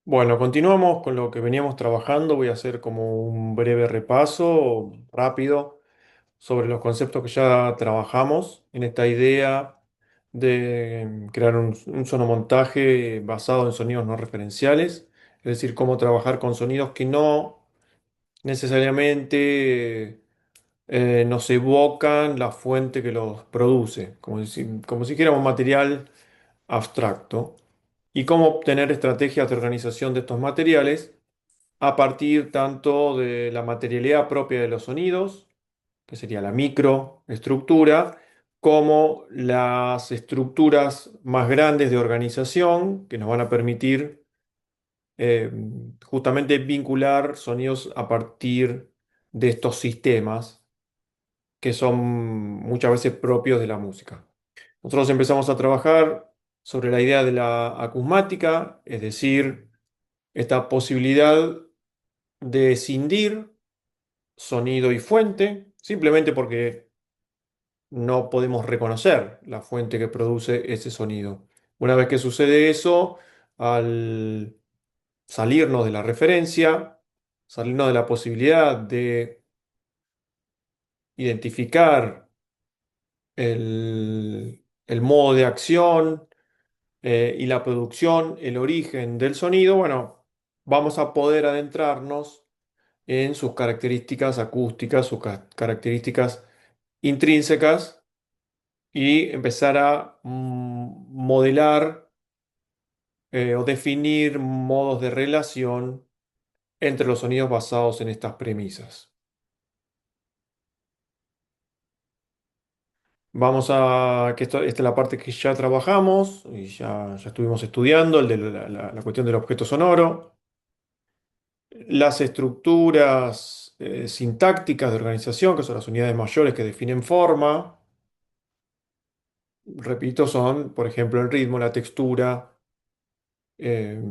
Bueno, continuamos con lo que veníamos trabajando. Voy a hacer como un breve repaso rápido sobre los conceptos que ya trabajamos en esta idea de crear un sonomontaje basado en sonidos no referenciales, es decir, cómo trabajar con sonidos que no necesariamente nos evocan la fuente que los produce, como si dijéramos material abstracto, y cómo obtener estrategias de organización de estos materiales a partir tanto de la materialidad propia de los sonidos, que sería la microestructura, como las estructuras más grandes de organización que nos van a permitir eh, justamente vincular sonidos a partir de estos sistemas que son muchas veces propios de la música. Nosotros empezamos a trabajar sobre la idea de la acusmática, es decir, esta posibilidad de escindir sonido y fuente, simplemente porque no podemos reconocer la fuente que produce ese sonido. Una vez que sucede eso, al salirnos de la referencia, salirnos de la posibilidad de identificar el modo de acción y la producción, el origen del sonido, bueno, vamos a poder adentrarnos en sus características acústicas, sus características intrínsecas y empezar a modelar o definir modos de relación entre los sonidos basados en estas premisas. Vamos a, que esta es la parte que ya trabajamos y ya estuvimos estudiando, el de la cuestión del objeto sonoro, las estructuras sintácticas de organización, que son las unidades mayores que definen forma. Repito, son, por ejemplo, el ritmo, la textura, eh,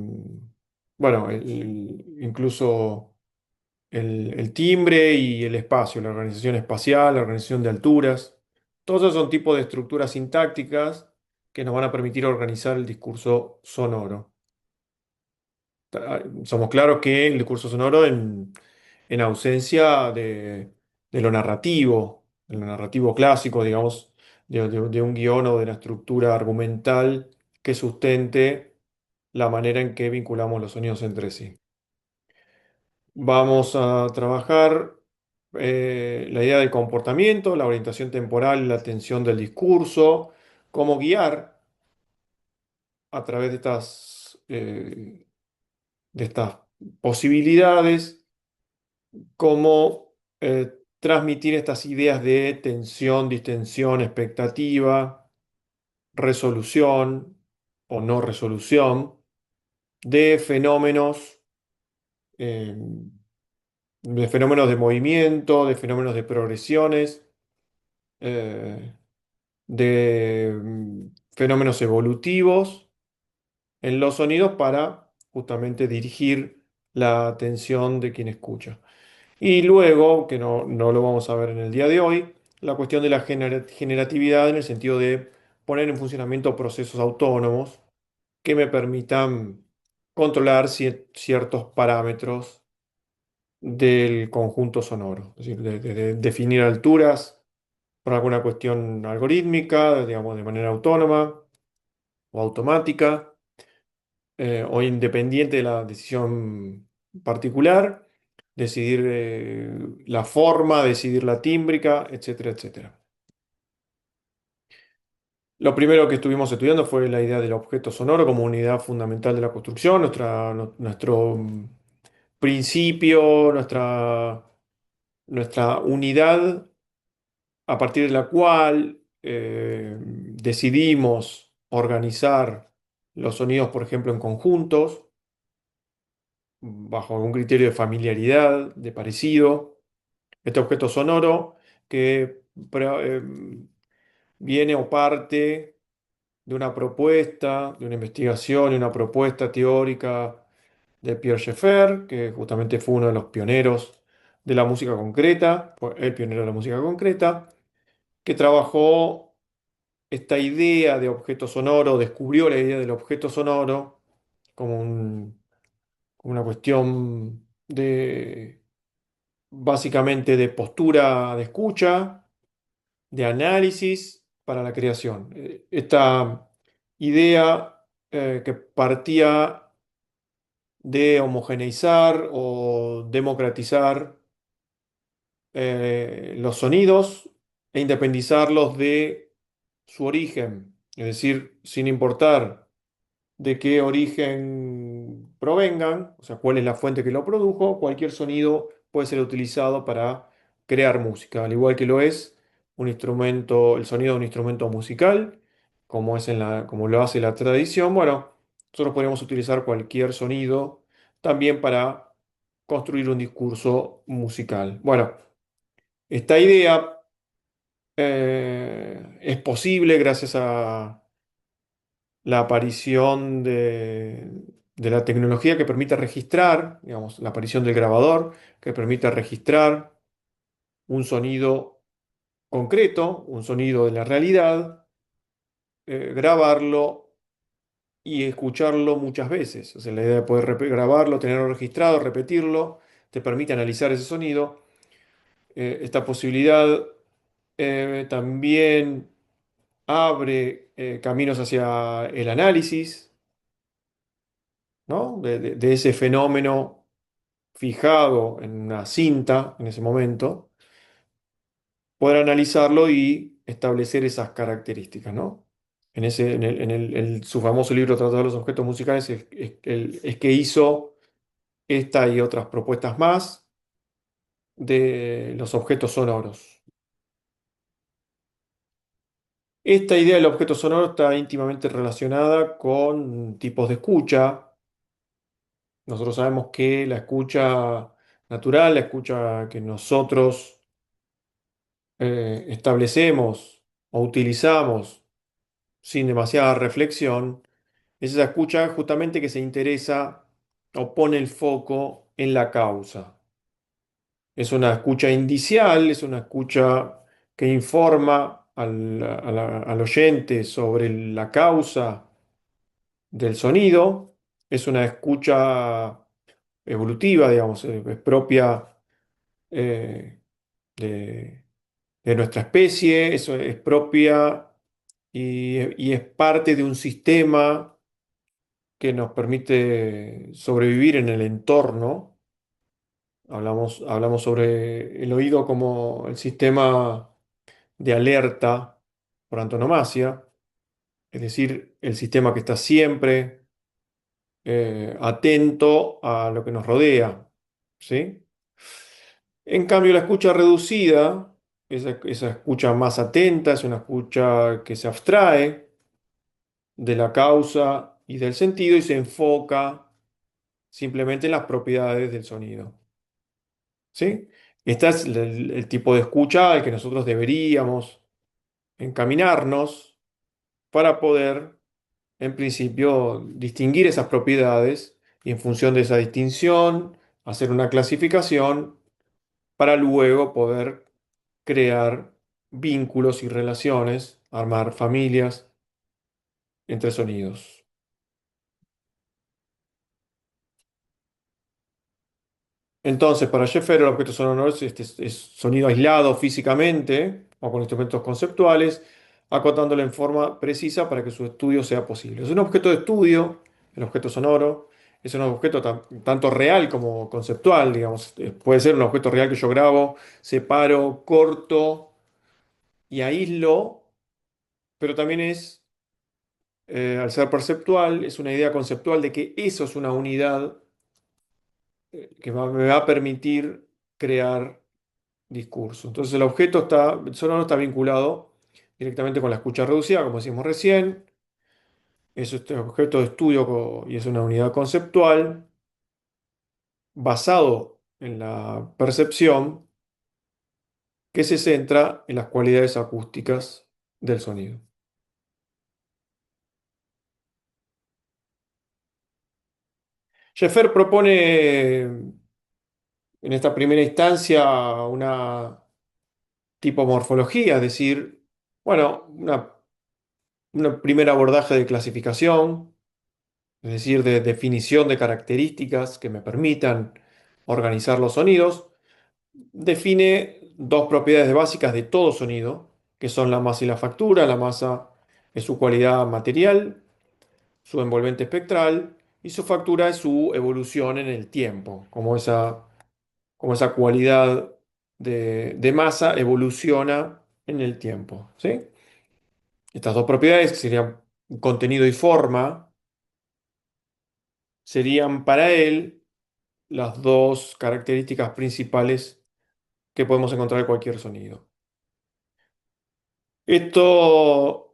bueno, incluso el timbre y el espacio, la organización espacial, la organización de alturas. Todos esos son tipos de estructuras sintácticas que nos van a permitir organizar el discurso sonoro. Somos claros que el discurso sonoro en ausencia de lo narrativo clásico, digamos, de un guión o de una estructura argumental que sustente la manera en que vinculamos los sonidos entre sí. Vamos a trabajar la idea del comportamiento, la orientación temporal, la atención del discurso, cómo guiar a través de estas posibilidades, cómo transmitir estas ideas de tensión, distensión, expectativa, resolución o no resolución de eh, fenómenos de movimiento, de fenómenos de progresiones, eh, de fenómenos evolutivos en los sonidos para justamente dirigir la atención de quien escucha. Y luego, que no lo vamos a ver en el día de hoy, la cuestión de la generatividad en el sentido de poner en funcionamiento procesos autónomos que me permitan controlar ciertos parámetros del conjunto sonoro, es decir, de definir alturas por alguna cuestión algorítmica, digamos, de manera autónoma o automática, o independiente de la decisión particular, decidir la forma, decidir la tímbrica, etcétera, etcétera. Lo primero que estuvimos estudiando fue la idea del objeto sonoro como unidad fundamental de la construcción, nuestro principio, nuestra unidad a partir de la cual decidimos organizar los sonidos, por ejemplo, en conjuntos, bajo un criterio de familiaridad, de parecido. Este objeto sonoro que viene o parte de una propuesta, de una investigación y una propuesta teórica de Pierre Schaeffer, que justamente fue uno de los pioneros de la música concreta, fue el pionero de la música concreta, que trabajó esta idea de objeto sonoro, descubrió la idea del objeto sonoro como una cuestión de básicamente de postura de escucha, de análisis para la creación. Esta idea que partía de homogeneizar o democratizar los sonidos e independizarlos de su origen, es decir, sin importar de qué origen provengan, o sea, cuál es la fuente que lo produjo, cualquier sonido puede ser utilizado para crear música, al igual que lo es un instrumento, el sonido de un instrumento musical, como es como lo hace la tradición. Bueno, nosotros podemos utilizar cualquier sonido también para construir un discurso musical. Bueno, esta idea es posible gracias a la aparición de la tecnología que permite registrar, digamos, la aparición del grabador, que permite registrar un sonido concreto, un sonido de la realidad, grabarlo y escucharlo muchas veces. O sea, la idea de poder grabarlo, tenerlo registrado, repetirlo, te permite analizar ese sonido. Esta posibilidad también abre caminos hacia el análisis, ¿no? De ese fenómeno fijado en una cinta en ese momento, poder analizarlo y establecer esas características, ¿no? Su famoso libro Tratado de los Objetos Musicales es que hizo esta y otras propuestas más de los objetos sonoros. Esta idea del objeto sonoro está íntimamente relacionada con tipos de escucha. Nosotros sabemos que la escucha natural, la escucha que nosotros establecemos o utilizamos sin demasiada reflexión, es esa escucha justamente que se interesa o pone el foco en la causa. Es una escucha indicial, es una escucha que informa al oyente sobre la causa del sonido, es una escucha evolutiva, digamos, es propia eh, de, de nuestra especie, eso es propia y es parte de un sistema que nos permite sobrevivir en el entorno. Hablamos sobre el oído como el sistema de alerta por antonomasia, es decir, el sistema que está siempre atento a lo que nos rodea, ¿sí? En cambio, la escucha reducida, esa escucha más atenta, es una escucha que se abstrae de la causa y del sentido y se enfoca simplemente en las propiedades del sonido. ¿Sí? Este es el tipo de escucha al que nosotros deberíamos encaminarnos para poder, en principio, distinguir esas propiedades y en función de esa distinción, hacer una clasificación para luego poder crear vínculos y relaciones, armar familias entre sonidos. Entonces, para Schaeffer, el objeto sonoro es sonido aislado físicamente o con instrumentos conceptuales, acotándolo en forma precisa para que su estudio sea posible. Es un objeto de estudio, el objeto sonoro, es un objeto tanto real como conceptual, digamos. Puede ser un objeto real que yo grabo, separo, corto y aíslo, pero también al ser perceptual, es una idea conceptual de que eso es una unidad que me va a permitir crear discurso. Entonces el sonoro está vinculado directamente con la escucha reducida, como decíamos recién. Es este objeto de estudio y es una unidad conceptual basado en la percepción que se centra en las cualidades acústicas del sonido. Schaeffer propone en esta primera instancia una tipo morfología, es decir, bueno, un primer abordaje de clasificación es decir, de definición de características que me permitan organizar los sonidos, define dos propiedades básicas de todo sonido, que son la masa y la factura. La masa es su cualidad material, su envolvente espectral, y su factura es su evolución en el tiempo, como esa cualidad de masa evoluciona en el tiempo, ¿sí? Estas dos propiedades, que serían contenido y forma, serían para él las dos características principales que podemos encontrar en cualquier sonido. Esto,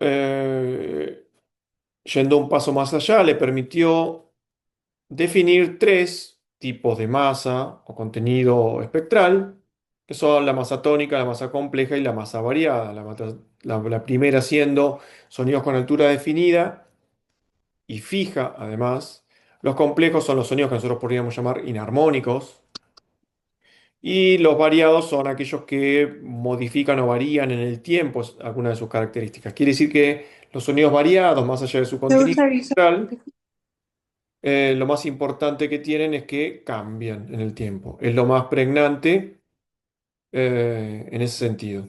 yendo un paso más allá, le permitió definir tres tipos de masa o contenido espectral, que son la masa tónica, la masa compleja y la masa variada. La primera siendo sonidos con altura definida y fija, además. Los complejos son los sonidos que nosotros podríamos llamar inarmónicos. Y los variados son aquellos que modifican o varían en el tiempo algunas de sus características. Quiere decir que los sonidos variados, más allá de su Me contenido gusta revisar. espectral, lo más importante que tienen es que cambian en el tiempo. Es lo más pregnante en ese sentido.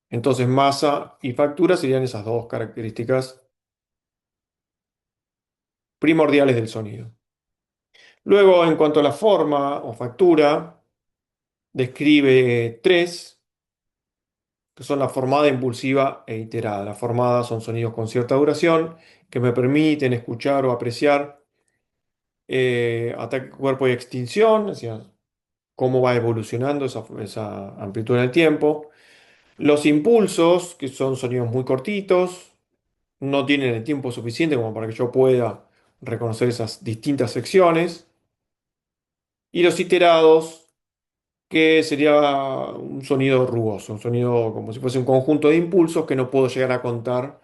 Entonces, masa y factura serían esas dos características primordiales del sonido. Luego, en cuanto a la forma o factura, describe tres, que son la formada, impulsiva e iterada. La formada son sonidos con cierta duración que me permiten escuchar o apreciar ataque, cuerpo y extinción, es decir, cómo va evolucionando esa amplitud en el tiempo. Los impulsos, que son sonidos muy cortitos, no tienen el tiempo suficiente como para que yo pueda reconocer esas distintas secciones. Y los iterados, que sería un sonido rugoso, un sonido como si fuese un conjunto de impulsos que no puedo llegar a contar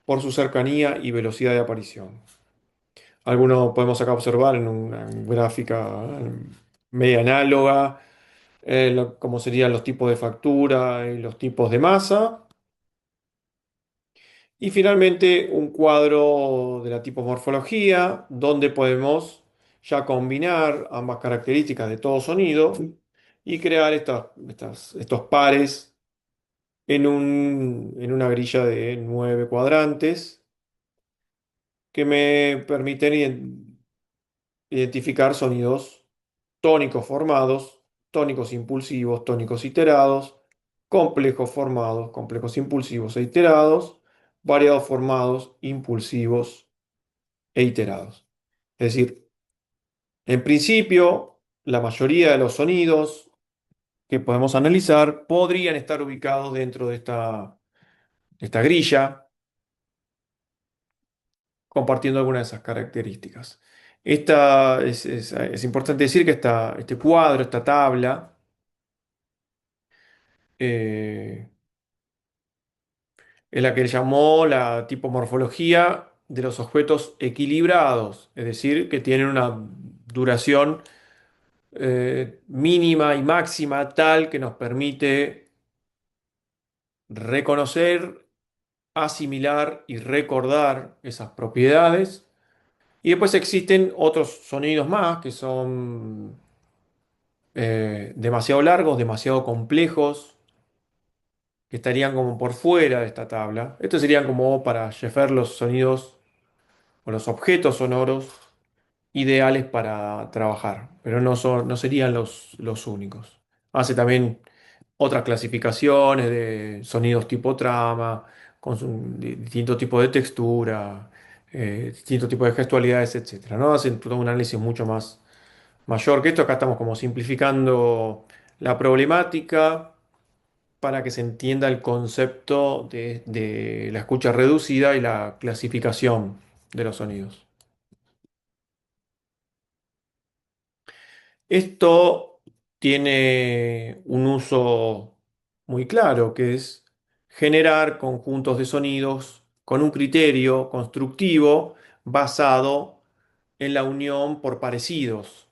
por su cercanía y velocidad de aparición. Algunos podemos acá observar en una gráfica media análoga, cómo serían los tipos de factura y los tipos de masa. Y finalmente un cuadro de la tipomorfología, donde podemos ya combinar ambas características de todo sonido y crear estos pares en una grilla de 9 cuadrantes que me permiten identificar sonidos tónicos formados, tónicos impulsivos, tónicos iterados, complejos formados, complejos impulsivos e iterados, variados formados, impulsivos e iterados. Es decir, en principio, la mayoría de los sonidos que podemos analizar podrían estar ubicados dentro de esta grilla, compartiendo algunas de esas características. Es importante decir que este cuadro, esta tabla, eh, es la que él llamó la tipomorfología de los objetos equilibrados, es decir, que tienen una duración mínima y máxima tal que nos permite reconocer, asimilar y recordar esas propiedades. Y después existen otros sonidos más que son demasiado largos, demasiado complejos, que estarían como por fuera de esta tabla. Estos serían como para Schaeffer los sonidos o los objetos sonoros ideales para trabajar, pero no serían los únicos. Hace también otras clasificaciones de sonidos tipo trama, de distintos tipos de textura, distintos tipos de gestualidades, etcétera, ¿no? Hacen todo un análisis mucho más mayor que esto. Acá estamos como simplificando la problemática para que se entienda el concepto de la escucha reducida y la clasificación de los sonidos. Esto tiene un uso muy claro, que es generar conjuntos de sonidos con un criterio constructivo basado en la unión por parecidos.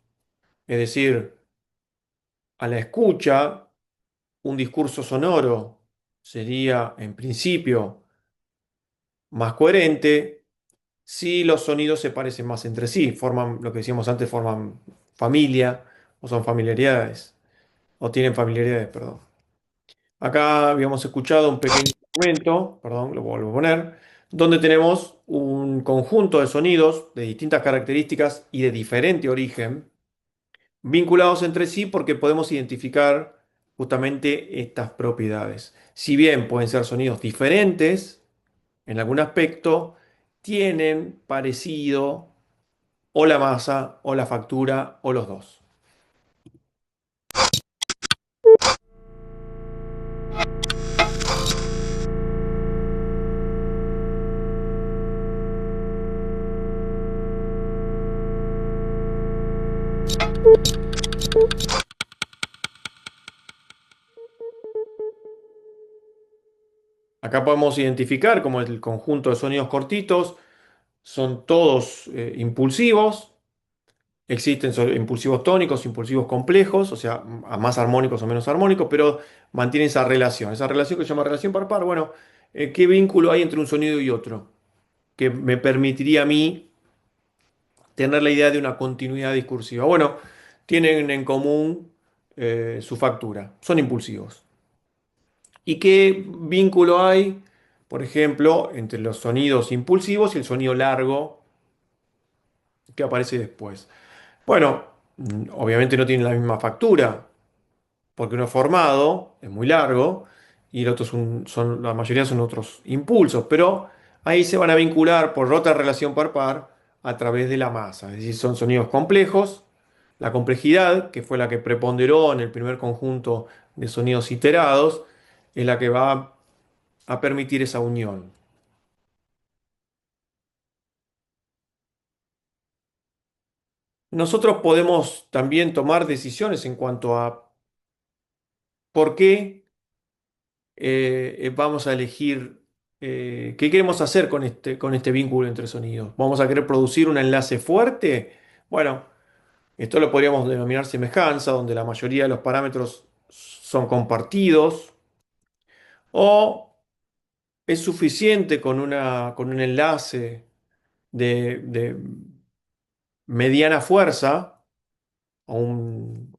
Es decir, a la escucha, un discurso sonoro sería, en principio, más coherente si los sonidos se parecen más entre sí, forman lo que decíamos antes, forman familia o son familiaridades, o tienen familiaridades, perdón. Acá habíamos escuchado un pequeño momento, perdón, lo vuelvo a poner, donde tenemos un conjunto de sonidos de distintas características y de diferente origen, vinculados entre sí porque podemos identificar justamente estas propiedades. Si bien pueden ser sonidos diferentes en algún aspecto, tienen parecido o la masa o la factura o los dos. Acá podemos identificar como el conjunto de sonidos cortitos son todos impulsivos. Existen impulsivos tónicos, impulsivos complejos, o sea, a más armónicos o menos armónicos, pero mantienen esa relación que se llama relación par par. Bueno, ¿qué vínculo hay entre un sonido y otro? Que me permitiría a mí tener la idea de una continuidad discursiva. Bueno, tienen en común su factura, son impulsivos. ¿Y qué vínculo hay, por ejemplo, entre los sonidos impulsivos y el sonido largo que aparece después? Bueno, obviamente no tienen la misma factura, porque uno es formado, es muy largo, y el otro la mayoría son otros impulsos, pero ahí se van a vincular por otra relación par par a través de la masa, es decir, son sonidos complejos. La complejidad, que fue la que preponderó en el primer conjunto de sonidos iterados, es la que va a permitir esa unión. Nosotros podemos también tomar decisiones en cuanto a por qué vamos a elegir qué queremos hacer con este vínculo entre sonidos. ¿Vamos a querer producir un enlace fuerte? Bueno, esto lo podríamos denominar semejanza, donde la mayoría de los parámetros son compartidos, o es suficiente con un enlace de mediana fuerza o un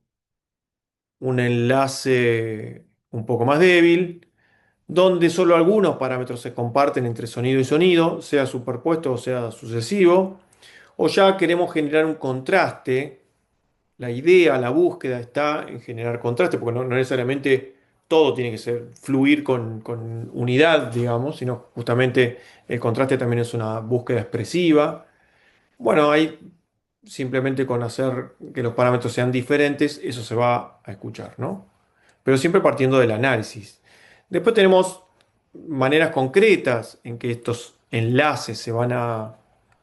enlace un poco más débil donde solo algunos parámetros se comparten entre sonido y sonido, sea superpuesto o sea sucesivo, o ya queremos generar un contraste. La idea, la búsqueda está en generar contraste, porque no necesariamente todo tiene que ser fluir con unidad, digamos, sino justamente el contraste también es una búsqueda expresiva. Bueno, ahí simplemente con hacer que los parámetros sean diferentes, eso se va a escuchar, ¿no? Pero siempre partiendo del análisis. Después tenemos maneras concretas en que estos enlaces se van a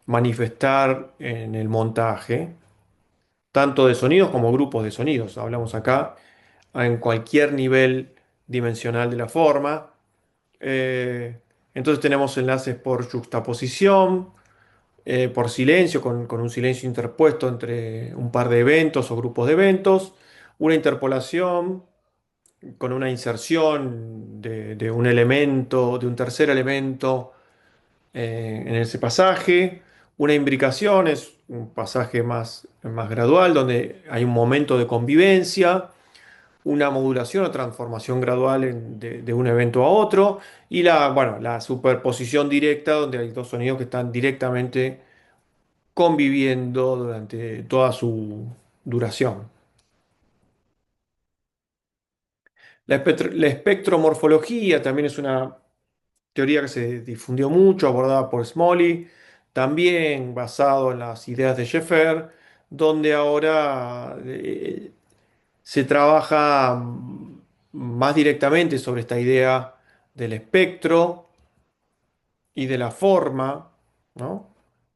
manifestar en el montaje, tanto de sonidos como grupos de sonidos. Hablamos acá en cualquier nivel dimensional de la forma. Eh, entonces tenemos enlaces por juxtaposición, por silencio, con un silencio interpuesto entre un par de eventos o grupos de eventos, una interpolación con una inserción de un elemento, de un tercer elemento en ese pasaje. Una imbricación es un pasaje más gradual, donde hay un momento de convivencia, una modulación o transformación gradual de un evento a otro, y bueno, la superposición directa, donde hay dos sonidos que están directamente conviviendo durante toda su duración. La espectromorfología también es una teoría que se difundió mucho, abordada por Smalley, también basado en las ideas de Schaeffer, donde ahora se trabaja más directamente sobre esta idea del espectro y de la forma, ¿no?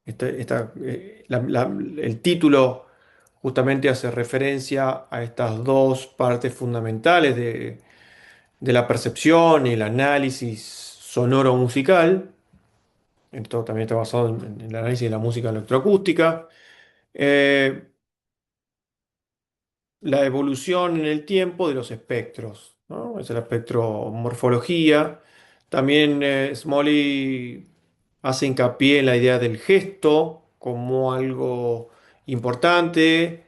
El título justamente hace referencia a estas dos partes fundamentales de la percepción y el análisis sonoro-musical. Esto también está basado en el análisis de la música electroacústica. Eh, la evolución en el tiempo de los espectros, ¿no? Es la espectromorfología. También Smalley hace hincapié en la idea del gesto como algo importante,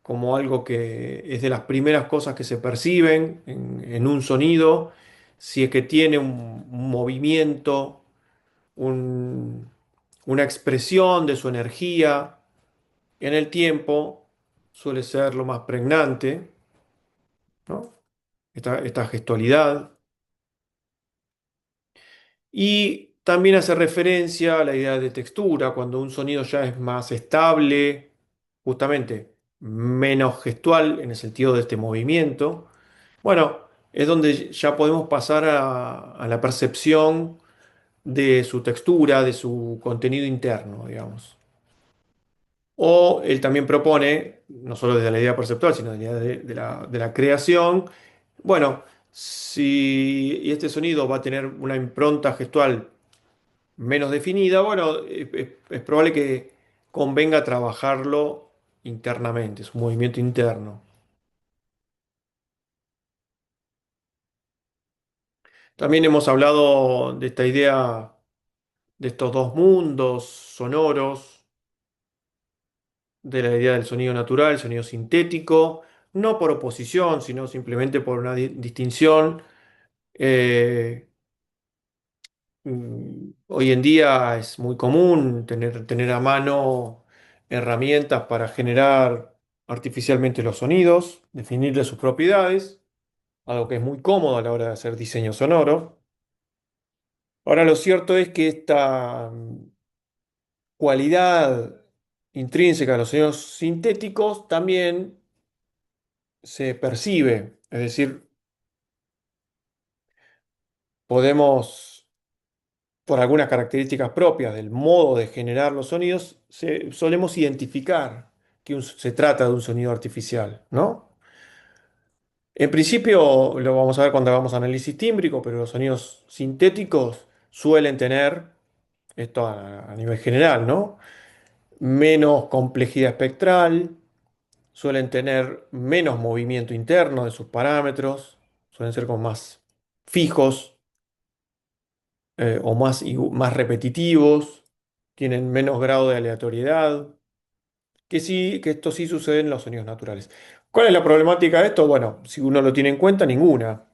como algo que es de las primeras cosas que se perciben en un sonido, si es que tiene un movimiento, un- una expresión de su energía en el tiempo, suele ser lo más pregnante, ¿no? Esta gestualidad. Y también hace referencia a la idea de textura, cuando un sonido ya es más estable, justamente menos gestual en el sentido de este movimiento. Bueno, es donde ya podemos pasar a la percepción de su textura, de su contenido interno, digamos. O él también propone, no solo desde la idea perceptual, sino desde la idea de la creación, bueno, si y este sonido va a tener una impronta gestual menos definida, bueno, es probable que convenga trabajarlo internamente, es un movimiento interno. También hemos hablado de esta idea de estos dos mundos sonoros, de la idea del sonido natural, sonido sintético, no por oposición, sino simplemente por una distinción. Eh, Hoy en día es muy común tener a mano herramientas para generar artificialmente los sonidos, definirle sus propiedades, algo que es muy cómodo a la hora de hacer diseño sonoro. Ahora, lo cierto es que esta cualidad intrínseca de los sonidos sintéticos también se percibe, es decir, podemos, por algunas características propias del modo de generar los sonidos, solemos identificar que se trata de un sonido artificial, ¿no? En principio lo vamos a ver cuando hagamos análisis tímbrico, pero los sonidos sintéticos suelen tener, esto a nivel general, ¿no? Menos complejidad espectral, suelen tener menos movimiento interno de sus parámetros, suelen ser como más fijos, o más repetitivos, tienen menos grado de aleatoriedad, que esto sí sucede en los sonidos naturales. ¿Cuál es la problemática de esto? Bueno, si uno lo tiene en cuenta, ninguna.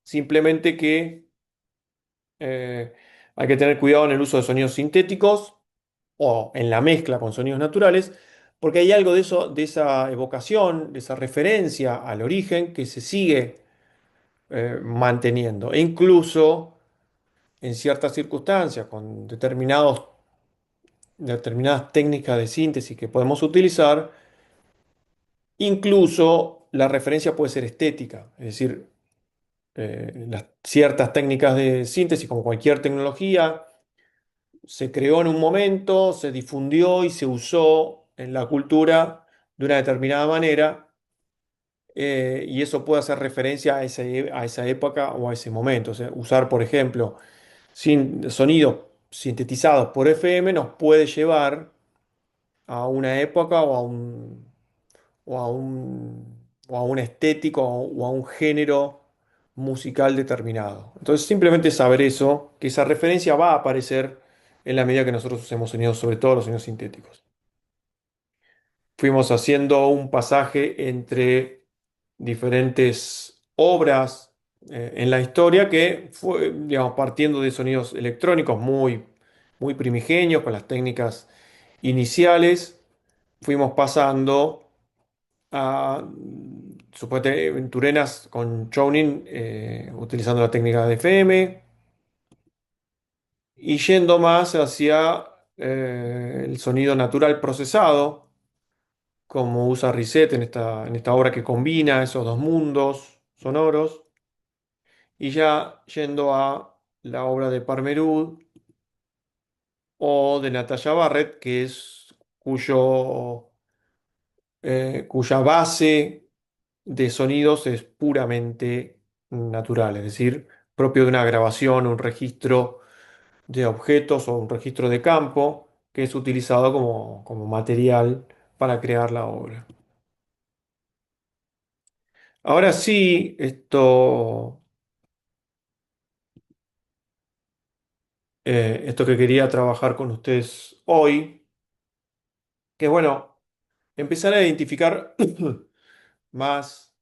Simplemente que hay que tener cuidado en el uso de sonidos sintéticos o en la mezcla con sonidos naturales, porque hay algo de eso, de esa evocación, de esa referencia al origen que se sigue manteniendo. E incluso en ciertas circunstancias, con determinadas técnicas de síntesis que podemos utilizar, incluso la referencia puede ser estética, es decir, las ciertas técnicas de síntesis, como cualquier tecnología, se creó en un momento, se difundió y se usó en la cultura de una determinada manera, y eso puede hacer referencia a esa época o a ese momento. O sea, usar, por ejemplo, sonidos sintetizados por FM nos puede llevar a una época o a un estético o a un género musical determinado. Entonces, simplemente saber eso, que esa referencia va a aparecer en la medida que nosotros usemos sonidos, sobre todo los sonidos sintéticos. Fuimos haciendo un pasaje entre diferentes obras en la historia que fue, digamos, partiendo de sonidos electrónicos muy primigenios, con las técnicas iniciales, fuimos pasando a supuestamente en Turenas con Chowning, utilizando la técnica de FM, y yendo más hacia el sonido natural procesado, como usa Risset en esta obra que combina esos dos mundos sonoros, y ya yendo a la obra de Parmerud o de Natalia Barrett, cuya base de sonidos es puramente natural, es decir, propio de una grabación, un registro de objetos o un registro de campo que es utilizado como material para crear la obra. Ahora sí, esto que quería trabajar con ustedes hoy, que es bueno, empezar a identificar más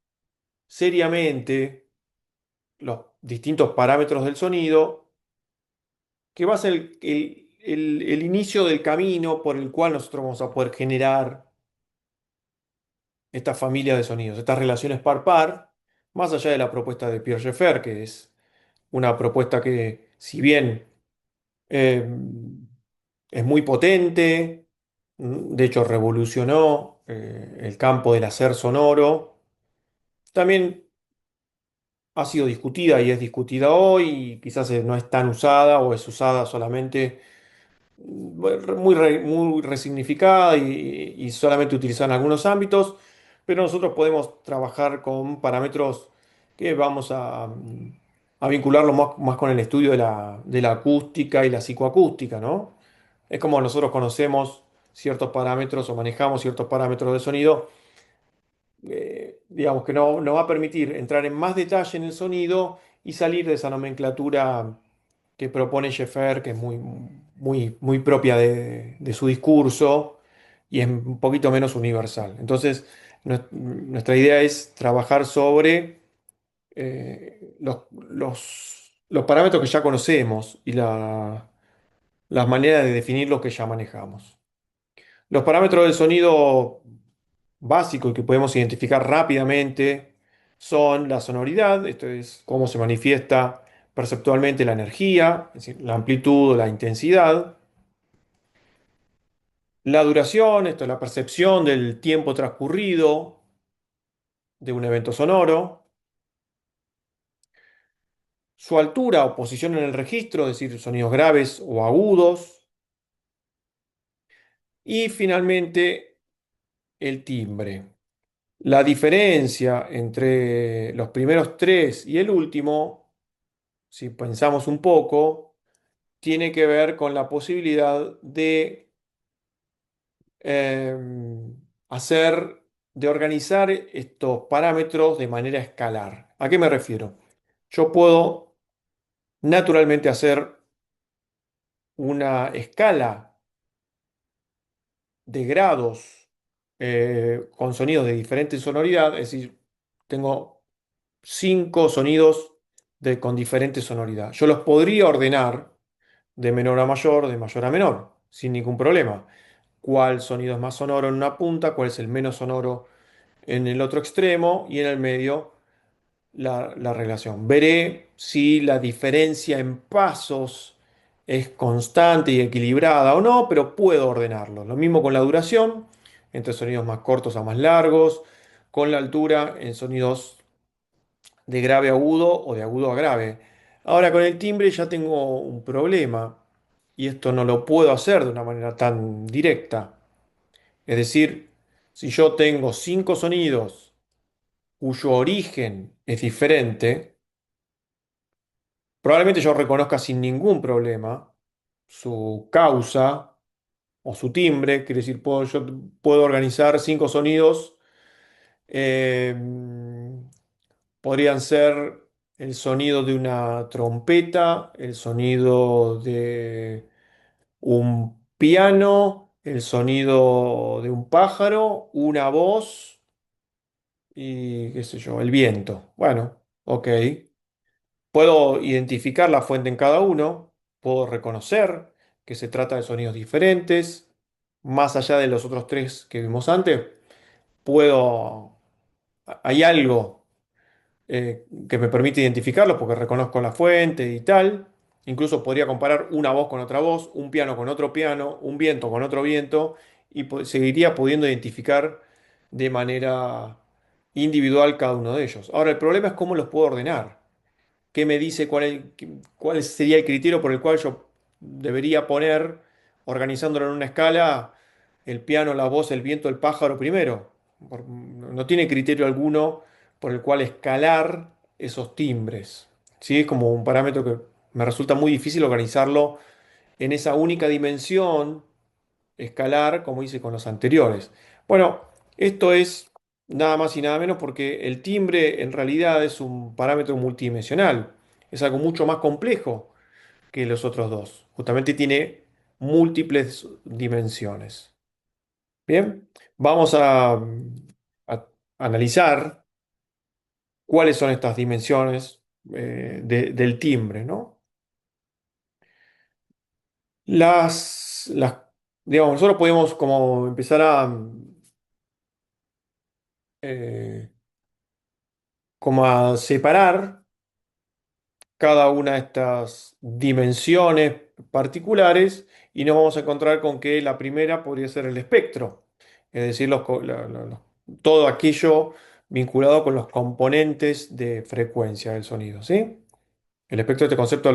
seriamente los distintos parámetros del sonido, que va a ser el inicio del camino por el cual nosotros vamos a poder generar esta familia de sonidos, estas relaciones par-par, más allá de la propuesta de Pierre Schaeffer, que es una propuesta que, si bien eh, es muy potente, de hecho revolucionó el campo del hacer sonoro, también ha sido discutida y es discutida hoy, y quizás no es tan usada o es usada solamente muy resignificada y solamente utilizada en algunos ámbitos, pero nosotros podemos trabajar con parámetros que vamos a vincularlo más con el estudio de la acústica y la psicoacústica, ¿no? Es como nosotros conocemos ciertos parámetros o manejamos ciertos parámetros de sonido, digamos que no va a permitir entrar en más detalle en el sonido y salir de esa nomenclatura que propone Schaeffer, que es muy propia de su discurso y es un poquito menos universal. Entonces, nuestra idea es trabajar sobre los parámetros que ya conocemos y las maneras de definir los que ya manejamos. Los parámetros del sonido básico y que podemos identificar rápidamente son la sonoridad, esto es cómo se manifiesta perceptualmente la energía, es decir, la amplitud o la intensidad, la duración, esto es la percepción del tiempo transcurrido de un evento sonoro, su altura o posición en el registro, es decir, sonidos graves o agudos, y finalmente el timbre. La diferencia entre los primeros tres y el último, si pensamos un poco, tiene que ver con la posibilidad eh, hacer, de organizar estos parámetros de manera escalar. ¿A qué me refiero? Yo puedo naturalmente hacer una escala de grados con sonidos de diferente sonoridad, es decir, tengo 5 sonidos con diferente sonoridad. Yo los podría ordenar de menor a mayor, de mayor a menor, sin ningún problema. ¿Cuál sonido es más sonoro en una punta? ¿Cuál es el menos sonoro en el otro extremo? Y en el medio la relación. Veré si la diferencia en pasos es constante y equilibrada o no, pero puedo ordenarlo. Lo mismo con la duración, entre sonidos más cortos a más largos, con la altura en sonidos de grave a agudo o de agudo a grave. Ahora con el timbre ya tengo un problema y esto no lo puedo hacer de una manera tan directa. Es decir, si yo tengo 5 sonidos cuyo origen es diferente, probablemente yo reconozca sin ningún problema su causa o su timbre, quiere decir, yo puedo organizar 5 sonidos, eh, podrían ser el sonido de una trompeta, el sonido de un piano, el sonido de un pájaro, una voz y qué sé yo, el viento. Bueno, ok. Puedo identificar la fuente en cada uno, puedo reconocer que se trata de sonidos diferentes, más allá de los otros tres que vimos antes, puedo, hay algo que me permite identificarlos porque reconozco la fuente y tal. Incluso podría comparar una voz con otra voz, un piano con otro piano, un viento con otro viento, y seguiría pudiendo identificar de manera individual cada uno de ellos. Ahora, el problema es cómo los puedo ordenar. ¿Qué me dice cuál sería el criterio por el cual yo debería poner, organizándolo en una escala, el piano, la voz, el viento, el pájaro primero? No tiene criterio alguno por el cual escalar esos timbres. ¿Sí? Es como un parámetro que me resulta muy difícil organizarlo en esa única dimensión escalar como hice con los anteriores. Bueno, esto es nada más y nada menos porque el timbre en realidad es un parámetro multidimensional, es algo mucho más complejo que los otros dos. Justamente tiene múltiples dimensiones. Bien, vamos a analizar cuáles son estas dimensiones del timbre, ¿no? Las, digamos, nosotros podemos como empezar eh, como a separar cada una de estas dimensiones particulares y nos vamos a encontrar con que la primera podría ser el espectro, es decir, todo aquello vinculado con los componentes de frecuencia del sonido, ¿sí? El espectro de este concepto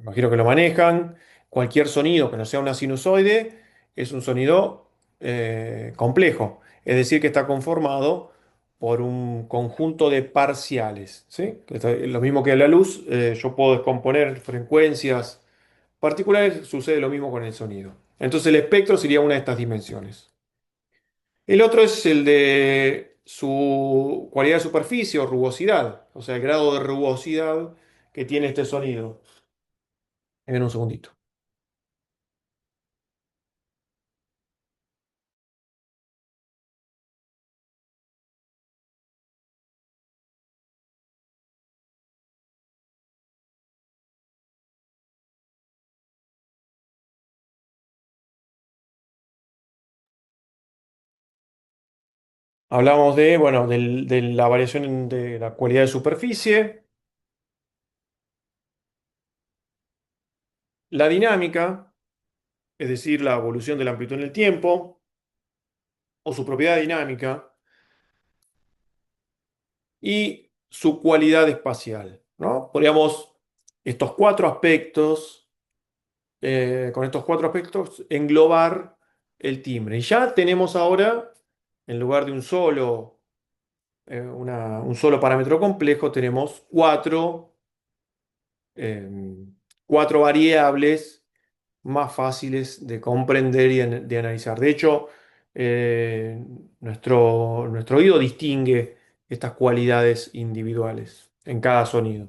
imagino que lo manejan. Cualquier sonido que no sea una sinusoide es un sonido complejo, es decir, que está conformado por un conjunto de parciales, ¿sí? Lo mismo que la luz, yo puedo descomponer frecuencias particulares, sucede lo mismo con el sonido. Entonces el espectro sería una de estas dimensiones. El otro es el de su cualidad de superficie o rugosidad, o sea, el grado de rugosidad que tiene este sonido. En un segundito. Hablamos de, bueno, de la variación de la cualidad de superficie, la dinámica, es decir, la evolución de la amplitud en el tiempo, o su propiedad dinámica, y su cualidad espacial, ¿no? Podríamos, estos cuatro aspectos, con estos cuatro aspectos, englobar el timbre. Y ya tenemos ahora, en lugar de un solo parámetro complejo, tenemos eh, cuatro variables más fáciles de comprender y de analizar. De hecho, nuestro oído distingue estas cualidades individuales en cada sonido.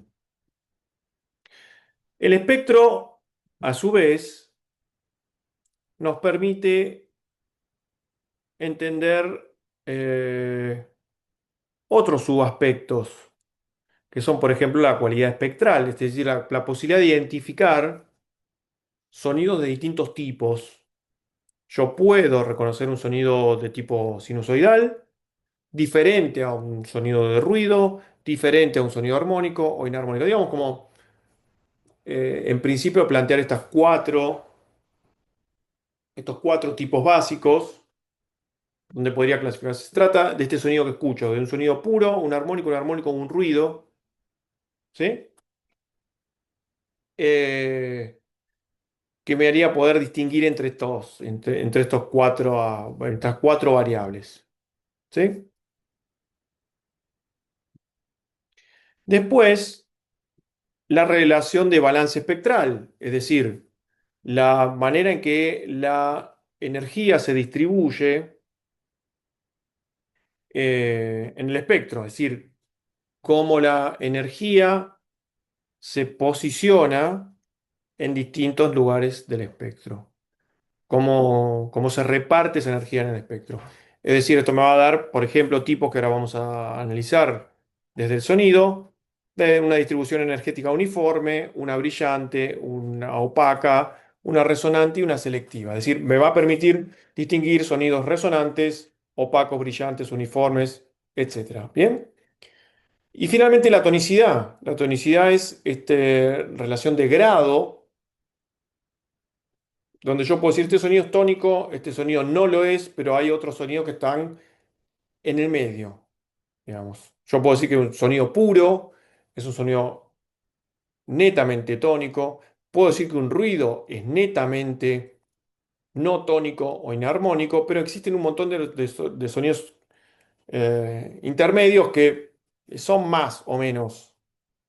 El espectro, a su vez, nos permite entender otros subaspectos, que son, por ejemplo, la cualidad espectral, es decir, la posibilidad de identificar sonidos de distintos tipos. Yo puedo reconocer un sonido de tipo sinusoidal, diferente a un sonido de ruido, diferente a un sonido armónico o inarmónico. Digamos como, en principio, plantear estos cuatro tipos básicos, donde podría clasificarse. Se trata de este sonido que escucho, de un sonido puro, un armónico, un ruido, ¿sí? Eh, que me haría poder distinguir entre estos cuatro, entre estas cuatro variables, ¿sí? Después, la relación de balance espectral, es decir, la manera en que la energía se distribuye en el espectro, es decir, cómo la energía se posiciona en distintos lugares del espectro, cómo se reparte esa energía en el espectro. Es decir, esto me va a dar, por ejemplo, tipos que ahora vamos a analizar desde el sonido, de una distribución energética uniforme, una brillante, una opaca, una resonante y una selectiva. Es decir, me va a permitir distinguir sonidos resonantes, opacos, brillantes, uniformes, etcétera. ¿Bien? Y finalmente la tonicidad. La tonicidad es esta relación de grado, donde yo puedo decir este sonido es tónico, este sonido no lo es, pero hay otros sonidos que están en el medio, digamos. Yo puedo decir que un sonido puro es un sonido netamente tónico. Puedo decir que un ruido es netamente no tónico o inarmónico, pero existen un montón de sonidos intermedios que son más o menos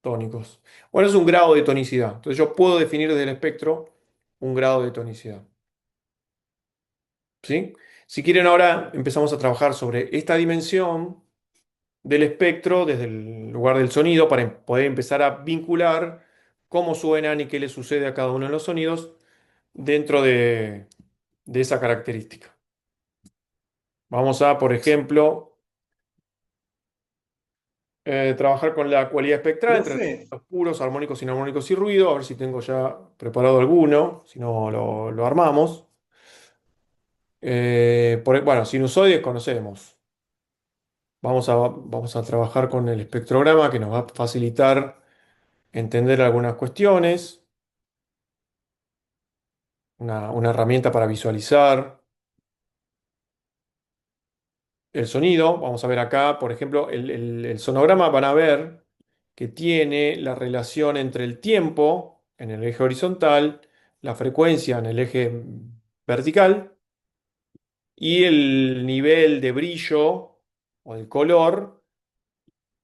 tónicos. Bueno, es un grado de tonicidad. Entonces yo puedo definir desde el espectro un grado de tonicidad. ¿Sí? Si quieren, ahora empezamos a trabajar sobre esta dimensión del espectro desde el lugar del sonido para poder empezar a vincular cómo suenan y qué le sucede a cada uno de los sonidos dentro de esa característica. Vamos a, por ejemplo, trabajar con la cualidad espectral entre Profe, los puros, armónicos, inarmónicos y ruido, a ver si tengo ya preparado alguno, si no lo armamos. Bueno, sinusoides conocemos. Vamos a trabajar con el espectrograma que nos va a facilitar entender algunas cuestiones, una herramienta para visualizar el sonido. Vamos a ver acá, por ejemplo, el sonograma van a ver que tiene la relación entre el tiempo en el eje horizontal, la frecuencia en el eje vertical y el nivel de brillo o de color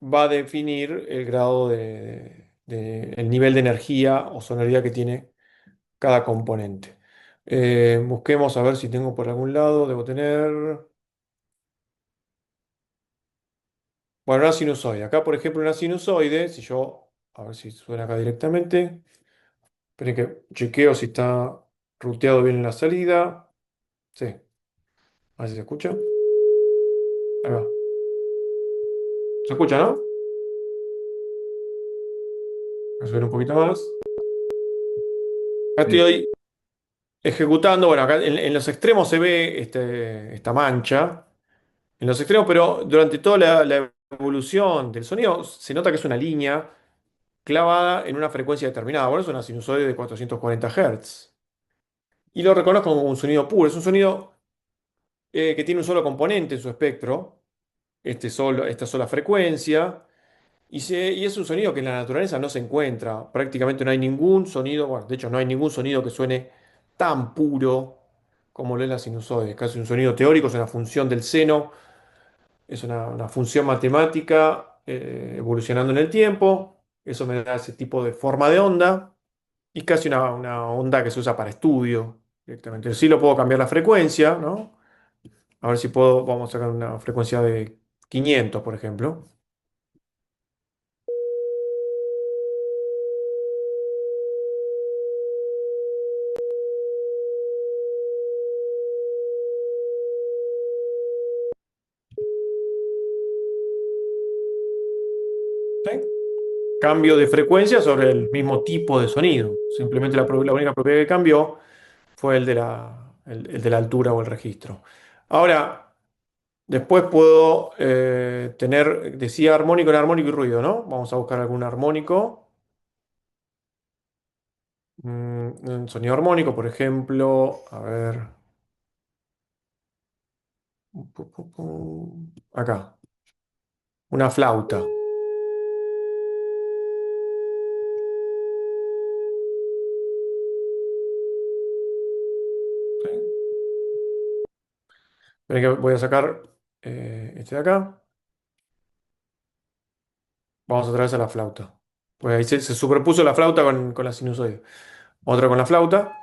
va a definir el grado el nivel de energía o sonoridad que tiene cada componente. Busquemos a ver si tengo por algún lado, debo tener. Bueno, una sinusoide. Acá, por ejemplo, una sinusoide, si yo, a ver si suena acá directamente. Esperen que chequeo si está ruteado bien en la salida. Sí, a ver si se escucha. Ahí va. ¿Se escucha, no? Voy a subir un poquito más. Acá sí. estoy ejecutando. Bueno, acá en los extremos se ve esta mancha. En los extremos, pero durante toda la evolución del sonido se nota que es una línea clavada en una frecuencia determinada. Por eso es una sinusoide de 440 Hz. Y lo reconozco como un sonido puro. Es un sonido que tiene un solo componente en su espectro, esta sola frecuencia, y es un sonido que en la naturaleza no se encuentra. Prácticamente no hay ningún sonido, bueno, de hecho no hay ningún sonido que suene tan puro como lo es la sinusoide. Es casi un sonido teórico, es una función del seno, es una función matemática evolucionando en el tiempo. Eso me da ese tipo de forma de onda. Y casi una onda que se usa para estudio directamente. Sí lo puedo cambiar la frecuencia, ¿no? A ver si puedo, vamos a sacar una frecuencia de 500, por ejemplo. ¿Sí? Cambio de frecuencia sobre el mismo tipo de sonido. Simplemente la única propiedad que cambió fue el de la altura o el registro. Ahora, después puedo tener, decía armónico, enarmónico y ruido, ¿no? Vamos a buscar algún armónico. Un sonido armónico, por ejemplo, a ver. Acá, una flauta. ¿Sí? Esperen que voy a sacar este de acá. Vamos otra vez a la flauta. Pues ahí se superpuso la flauta con la sinusoide. Otra con la flauta.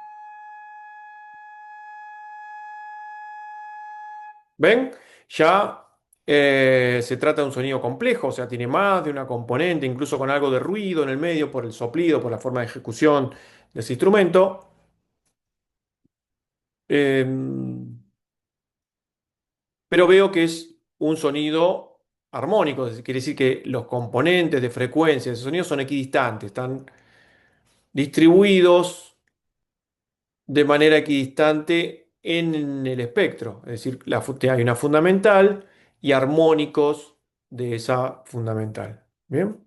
¿Ven? Ya se trata de un sonido complejo, o sea, tiene más de una componente, incluso con algo de ruido en el medio por el soplido, por la forma de ejecución de ese instrumento. Eh, pero veo que es un sonido armónico, quiere decir que los componentes de frecuencia de ese sonido son equidistantes, están distribuidos de manera equidistante en el espectro. Es decir, hay una fundamental y armónicos de esa fundamental. ¿Bien?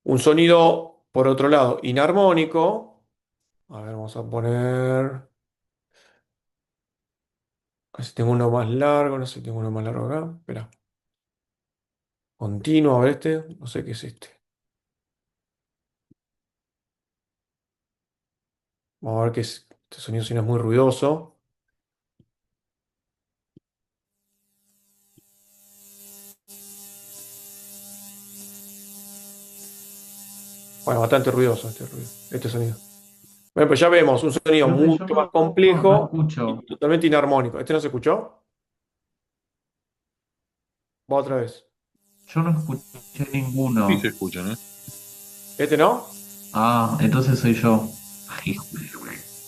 Un sonido, por otro lado, inarmónico. A ver, vamos a poner. A ver si tengo uno más largo, no sé si tengo uno más largo acá. Espera. Continuo, a ver este. No sé qué es este. Vamos a ver qué es. Este sonido si no es muy ruidoso. Bueno, bastante ruidoso este sonido. Bueno, pues ya vemos un sonido Profe, yo mucho más no complejo y escucho. totalmente inarmónico. ¿Este no se escuchó? Va otra vez. Yo no escuché Sí ninguno. se escuchan, ¿eh? ¿Este no? Ah, entonces soy yo.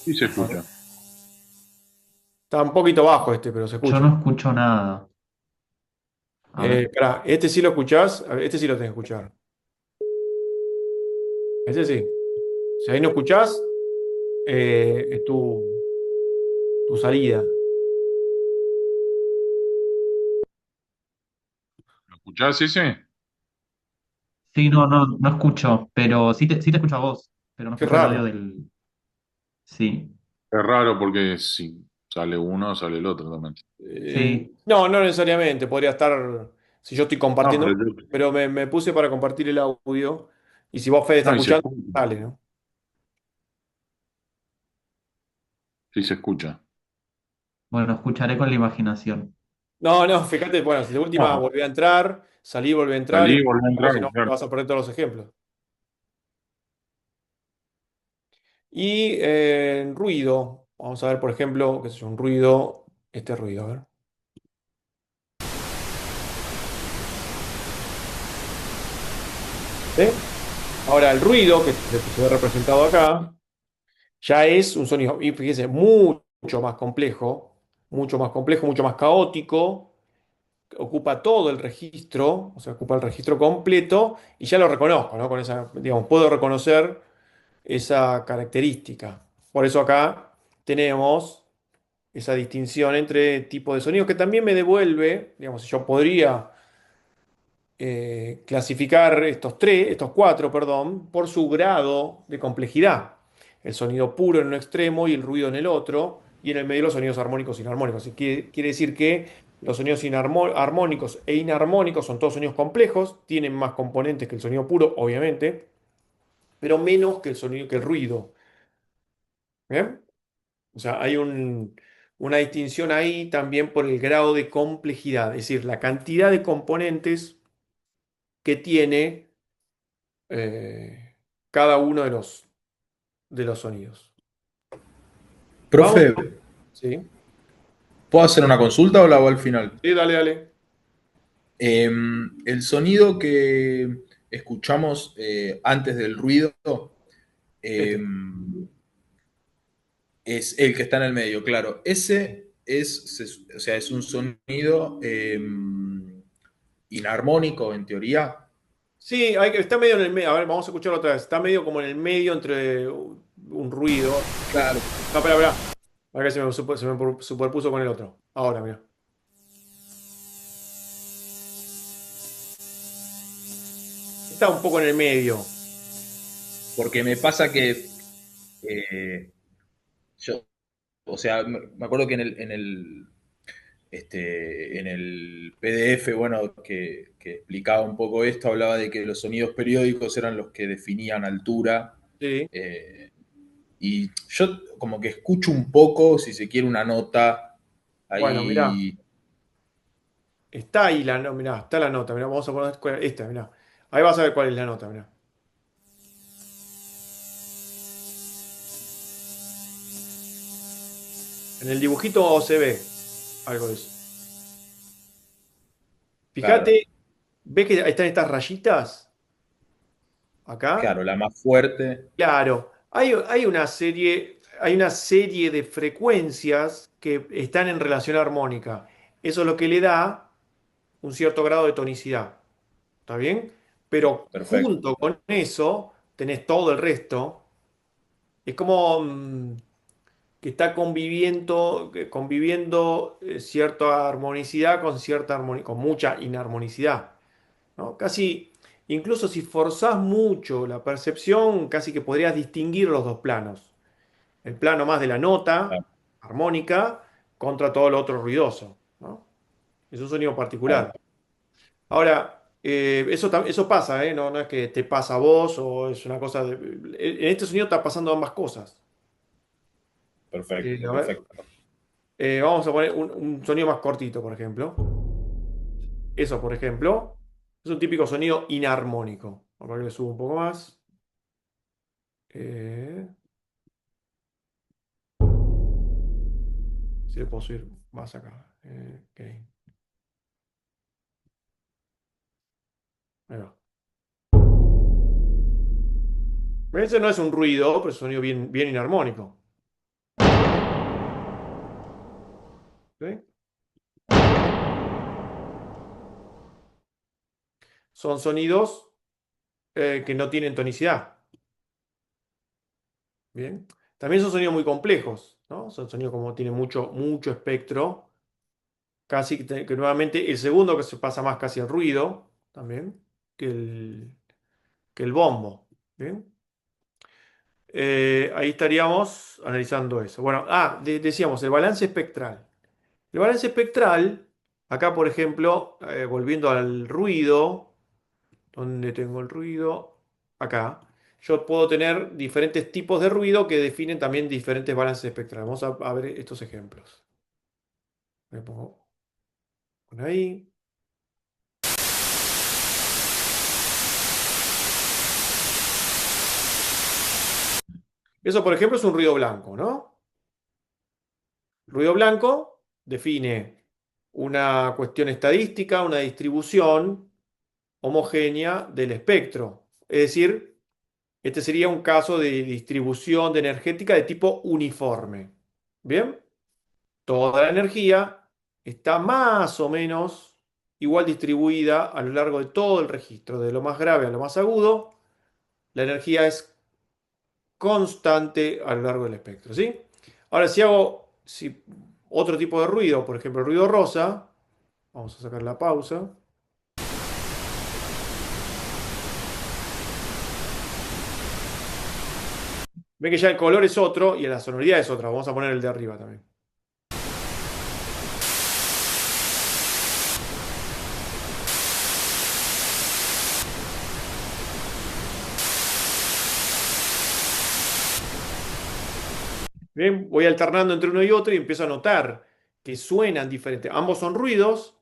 Sí se A ver. escucha. Está un poquito bajo este, pero se Yo escucha. no escucho nada. A ver. Esperá, este sí lo escuchás, a ver, este sí lo tenés que escuchar. Este sí. Si ahí no escuchás, es tu salida. ¿Lo escuchás ese? Sí, no escucho, pero sí te escucho a vos, pero no Qué escucho el audio raro. del... Sí, Es raro porque si sale uno, sale el otro también. sí, No, no necesariamente. Podría estar, si yo estoy No, compartiendo, pero pero me puse para compartir el audio. Y si vos, Fede, estás no, y se escuchando, escucha. dale, ¿no? Sí se escucha. bueno, escucharé con la imaginación. No, no, fíjate, bueno, si de última No, volví a entrar, salí, volví a entrar y salí, volví a o entrar, si no, te claro. vas a perder todos los ejemplos. Y ruido. Vamos a ver, por ejemplo, qué sé yo, un ruido. Este ruido, a ver. ¿Sí? Ahora, el ruido que se ve representado acá ya es un sonido, y fíjese, mucho más complejo, mucho más complejo, mucho más caótico. Ocupa todo el registro, o sea, ocupa el registro completo y ya lo reconozco, ¿no? Con esa, digamos, puedo reconocer esa característica. Por eso acá tenemos esa distinción entre tipo de sonido que también me devuelve, digamos, yo podría clasificar estos cuatro, perdón, por su grado de complejidad. El sonido puro en un extremo y el ruido en el otro, y en el medio los sonidos armónicos e inarmónicos. Quiere decir que los sonidos armónicos e inarmónicos son todos sonidos complejos, tienen más componentes que el sonido puro, obviamente, pero menos que el sonido, que el ruido. ¿Bien? O sea, hay una distinción ahí también por el grado de complejidad, es decir, la cantidad de componentes que tiene cada uno de los sonidos. Vamos, Profe, sí, ¿puedo hacer una consulta o la hago al final? sí, dale, dale. El sonido que escuchamos antes del ruido eh, Este. es el que está en el medio, claro. Ese es, o sea, es un sonido inarmónico en teoría. Sí, está medio en el medio. A ver, vamos a escucharlo otra vez. Está medio como en el medio entre un ruido. Claro. No, espera, espera. A ver que se me superpuso con el otro. Ahora, mira. Está un poco en el medio. Porque me pasa que yo, o sea, me acuerdo que en el PDF, bueno, que explicaba un poco esto, hablaba de que los sonidos periódicos eran los que definían altura. Sí. eh, y yo como que escucho un poco, si se quiere, una nota Bueno, mira. ahí. Está ahí la nota. Mirá, está la nota. Mirá, vamos a poner esta, mirá. Ahí vas a ver cuál es la nota, mirá. En el dibujito se ve algo de eso. Claro, Fíjate, ¿ves que están estas rayitas acá? claro, la más fuerte. Claro, hay una serie de frecuencias que están en relación armónica. Eso es lo que le da un cierto grado de tonicidad. ¿Está bien? Pero Perfecto, junto con eso tenés todo el resto. Es como que está conviviendo cierta armonicidad con con mucha inarmonicidad. ¿No? Casi, incluso si forzás mucho la percepción, casi que podrías distinguir los dos planos. El plano más de la nota claro, armónica contra todo lo otro ruidoso, ¿no? Es un sonido claro, particular. Ahora, eso pasa, ¿eh? No, no es que te pasa a vos o es una cosa en este sonido está pasando ambas cosas. perfecto, A ver, perfecto. vamos a poner un sonido más cortito, por ejemplo. Eso, por ejemplo, es un típico sonido inarmónico. A ver, le subo un poco más. Eh, si le puedo subir más acá. Ok. Ahí va. Ese no es un ruido, pero es un sonido bien, bien inarmónico. ¿Sí? Son sonidos que no tienen tonicidad. Bien. También son sonidos muy complejos, ¿no? Son sonidos como tienen mucho, mucho espectro. Casi que nuevamente el segundo que se pasa más casi al ruido también que que el bombo. Bien. Ahí estaríamos analizando eso. Bueno, decíamos el balance espectral. El balance espectral, acá por ejemplo, volviendo al ruido, ¿dónde tengo el ruido? Acá. Yo puedo tener diferentes tipos de ruido que definen también diferentes balances espectrales. Vamos a ver estos ejemplos. Me pongo por ahí. Eso, por ejemplo, es un ruido blanco, ¿no? Ruido blanco define una cuestión estadística, una distribución homogénea del espectro. Es decir, este sería un caso de distribución de energética de tipo uniforme. ¿Bien? Toda la energía está más o menos igual distribuida a lo largo de todo el registro, de lo más grave a lo más agudo. La energía es constante a lo largo del espectro, ¿sí? Ahora, si otro tipo de ruido, por ejemplo, el ruido rosa, vamos a sacar la pausa. Ven que ya el color es otro y la sonoridad es otra. Vamos a poner el de arriba también. Bien, voy alternando entre uno y otro y empiezo a notar que suenan diferentes. Ambos son ruidos,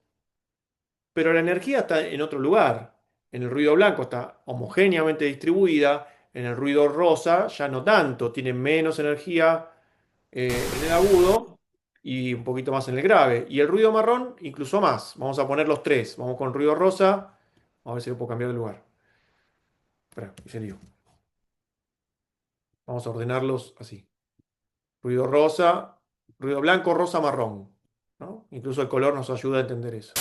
pero la energía está en otro lugar. En el ruido blanco está homogéneamente distribuida, en el ruido rosa ya no tanto, tiene menos energía en el agudo y un poquito más en el grave. Y el ruido marrón incluso más. Vamos a poner los tres. Vamos con ruido rosa. A ver si lo puedo cambiar de lugar. Espera, hice lío. Vamos a ordenarlos así. Ruido rosa, ruido blanco, rosa, marrón. ¿No? Incluso el color nos ayuda a entender eso.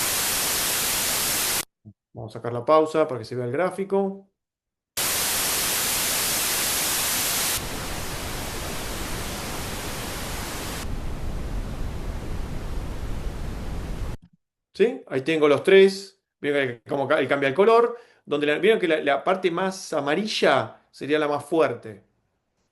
Vamos a sacar la pausa para que se vea el gráfico. ¿Sí? Ahí tengo los tres. Vieron cómo él cambia el color. Vieron que la parte más amarilla sería la más fuerte.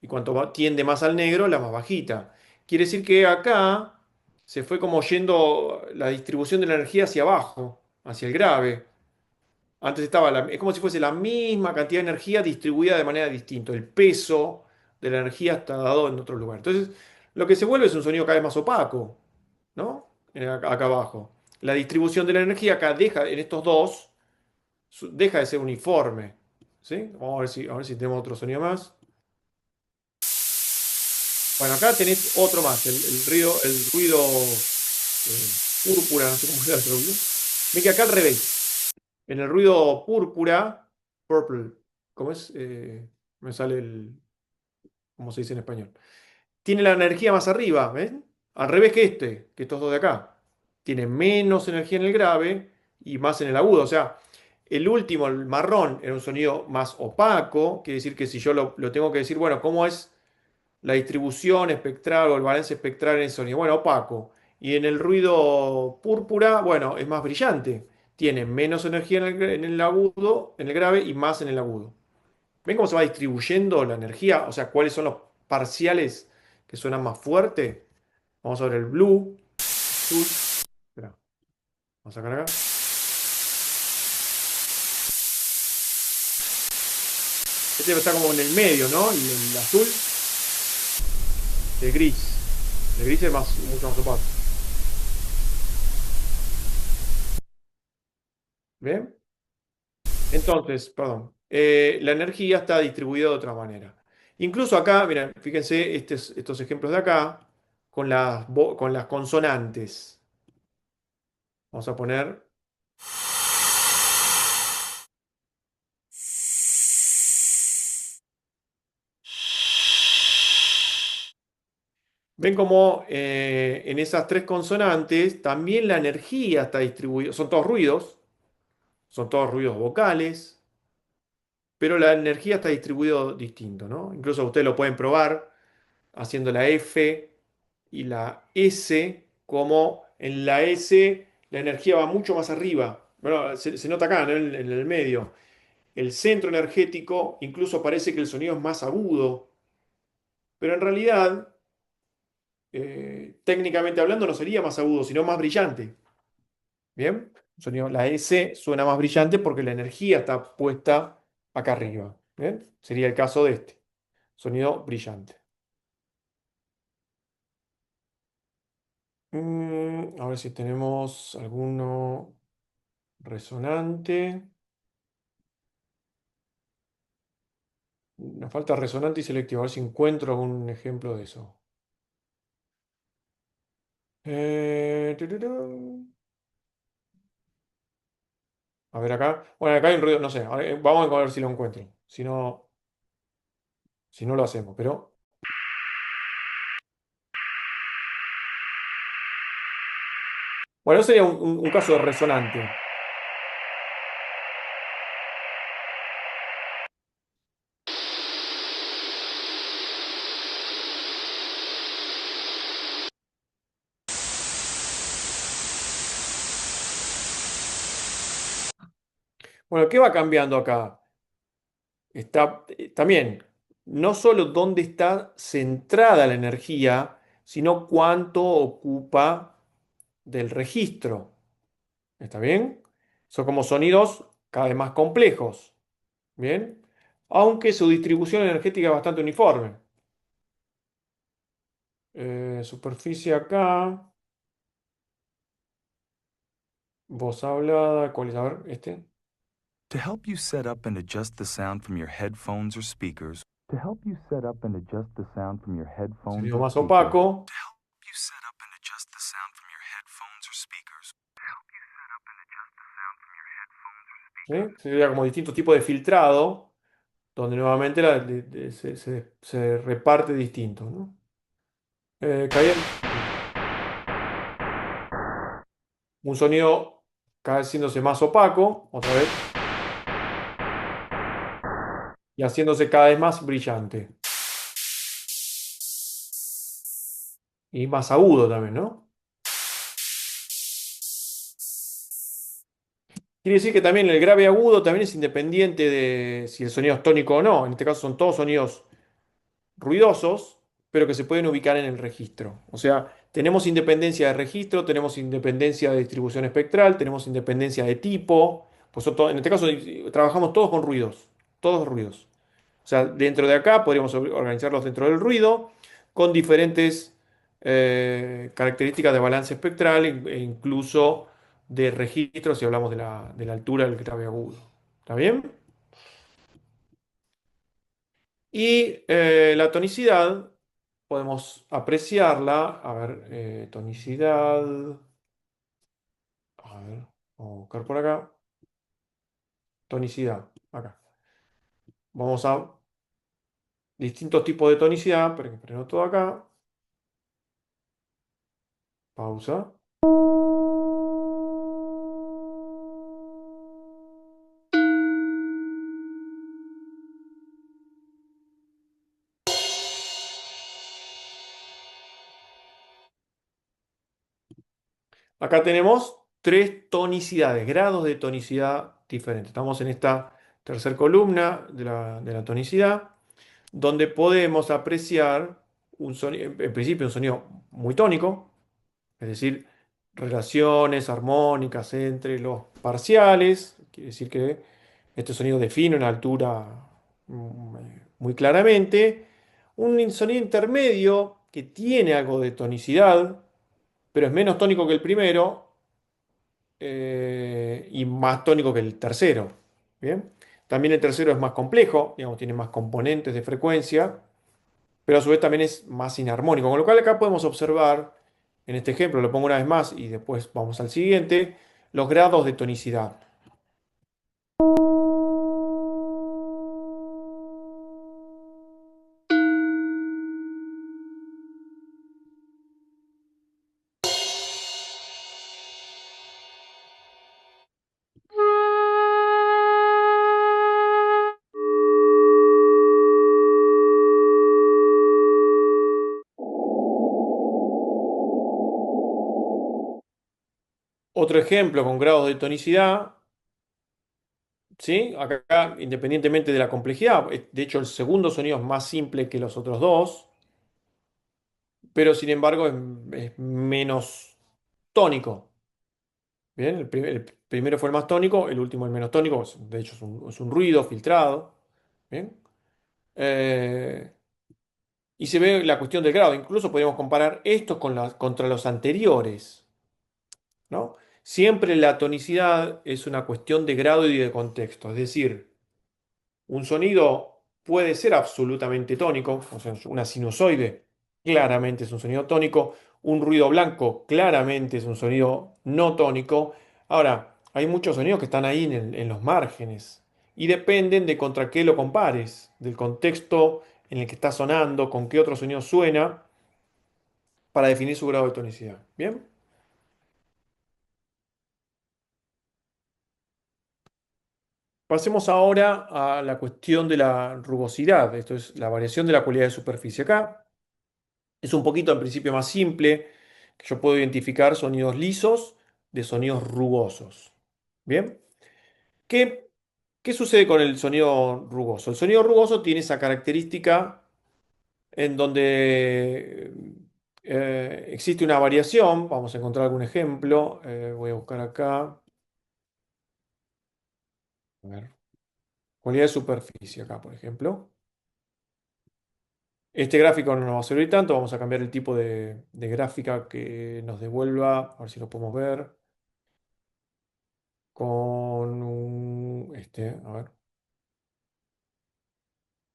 Y cuanto tiende más al negro, la más bajita. Quiere decir que acá se fue como yendo la distribución de la energía hacia abajo, hacia el grave. Antes es como si fuese la misma cantidad de energía distribuida de manera distinta. El peso de la energía está dado en otro lugar. Entonces, lo que se vuelve es un sonido cada vez más opaco, ¿no? Acá abajo. La distribución de la energía acá deja, en estos dos, deja de ser uniforme. ¿Sí? Vamos a ver si tenemos otro sonido más. Bueno, acá tenés otro más, el ruido púrpura, no sé cómo se llama la traducción. Ven que acá al revés. En el ruido púrpura, purple, ¿cómo es? Me sale ¿cómo se dice en español? Tiene la energía más arriba, ¿ven? Al revés que estos dos de acá. Tiene menos energía en el grave y más en el agudo. O sea, el último, el marrón, era un sonido más opaco. Quiere decir que si yo lo tengo que decir, bueno, ¿cómo es la distribución espectral o el balance espectral en el sonido? Bueno, opaco. Y en el ruido púrpura, bueno, es más brillante. Tiene menos energía en el agudo, en el grave y más en el agudo. ¿Ven cómo se va distribuyendo la energía? O sea, cuáles son los parciales que suenan más fuerte. Vamos a ver el blue, azul. Espera, vamos a sacar acá. Este está como en el medio, ¿no? Y el azul, el gris. El gris es mucho más opaco. ¿Ven? Entonces, perdón, la energía está distribuida de otra manera. Incluso acá, miren, fíjense estos ejemplos de acá con las consonantes. Vamos a poner, Ven como en esas tres consonantes también la energía está distribuida, son todos ruidos vocales, pero la energía está distribuida distinto, ¿no? Incluso ustedes lo pueden probar haciendo la F y la S, como en la S la energía va mucho más arriba. Bueno, se nota acá, ¿no? En el medio. El centro energético incluso parece que el sonido es más agudo, pero en realidad, técnicamente hablando, no sería más agudo, sino más brillante. ¿Bien? Sonido, la S suena más brillante porque la energía está puesta acá arriba. ¿Bien? Sería el caso de este. Sonido brillante. A ver si tenemos alguno resonante. Nos falta resonante y selectivo. A ver si encuentro algún ejemplo de eso. Tururú. A ver acá. Bueno, acá hay un ruido, no sé. A ver, vamos a ver si lo encuentro. Si no lo hacemos, pero. Bueno, eso sería un caso de resonante. Bueno, ¿qué va cambiando acá? Está también, no solo dónde está centrada la energía, sino cuánto ocupa del registro. ¿Está bien? Son como sonidos cada vez más complejos. ¿Bien? Aunque su distribución energética es bastante uniforme. Superficie acá, voz hablada, ¿cuál es? A ver, este. To help you set up and adjust the sound from your headphones or speakers. To help you set up and adjust the sound from your headphones Sonido or más speakers. opaco. To help you set up and adjust the sound from your headphones or speakers. To help you set up and adjust the sound from your headphones or speakers. ¿Sí? Sería como distintos tipos de filtrado, donde nuevamente se reparte distinto, ¿no? Un sonido cada vez haciéndose más opaco, otra vez, y haciéndose cada vez más brillante. Y más agudo también, ¿no? Quiere decir que también el grave agudo también es independiente de si el sonido es tónico o no. En este caso son todos sonidos ruidosos, pero que se pueden ubicar en el registro. O sea, tenemos independencia de registro, tenemos independencia de distribución espectral, tenemos independencia de tipo. Pues en este caso trabajamos todos con ruidos, todos ruidos. O sea, dentro de acá podríamos organizarlos dentro del ruido con diferentes características de balance espectral e incluso de registro si hablamos de la altura del grave agudo. ¿Está bien? Y la tonicidad, podemos apreciarla. A ver, tonicidad. A ver, vamos a buscar por acá. Tonicidad, acá. Vamos a distintos tipos de tonicidad, pero que freno todo acá. Pausa. Acá tenemos tres tonicidades, grados de tonicidad diferentes. Estamos en esta tercera columna de la tonicidad, donde podemos apreciar un sonido, en principio un sonido muy tónico, es decir, relaciones armónicas entre los parciales, quiere decir que este sonido define una altura muy claramente, un sonido intermedio que tiene algo de tonicidad, pero es menos tónico que el primero y más tónico que el tercero. ¿Bien? También el tercero es más complejo, digamos, tiene más componentes de frecuencia, pero a su vez también es más inarmónico. Con lo cual acá podemos observar, en este ejemplo, lo pongo una vez más y después vamos al siguiente, los grados de tonicidad. Otro ejemplo con grados de tonicidad, ¿sí? Acá, independientemente de la complejidad, de hecho el segundo sonido es más simple que los otros dos, pero sin embargo es menos tónico. Bien, el primero fue el más tónico, el último el menos tónico, de hecho es un ruido filtrado. Bien. Eh, y se ve la cuestión del grado. Incluso podríamos comparar esto con contra los anteriores, ¿no? Siempre la tonicidad es una cuestión de grado y de contexto. Es decir, un sonido puede ser absolutamente tónico, o sea, una sinusoide claramente es un sonido tónico, un ruido blanco claramente es un sonido no tónico. Ahora, hay muchos sonidos que están ahí en los márgenes y dependen de contra qué lo compares, del contexto en el que está sonando, con qué otro sonido suena, para definir su grado de tonicidad. ¿Bien? Pasemos ahora a la cuestión de la rugosidad. Esto es la variación de la cualidad de superficie. Acá es un poquito en principio más simple, que yo puedo identificar sonidos lisos de sonidos rugosos. ¿Bien? ¿Qué, qué sucede con el sonido rugoso? El sonido rugoso tiene esa característica en donde existe una variación. Vamos a encontrar algún ejemplo. Voy a buscar acá. A ver. Cualidad de superficie acá, por ejemplo. Este gráfico no nos va a servir tanto. Vamos a cambiar el tipo de gráfica que nos devuelva. A ver si lo podemos ver. Con a ver.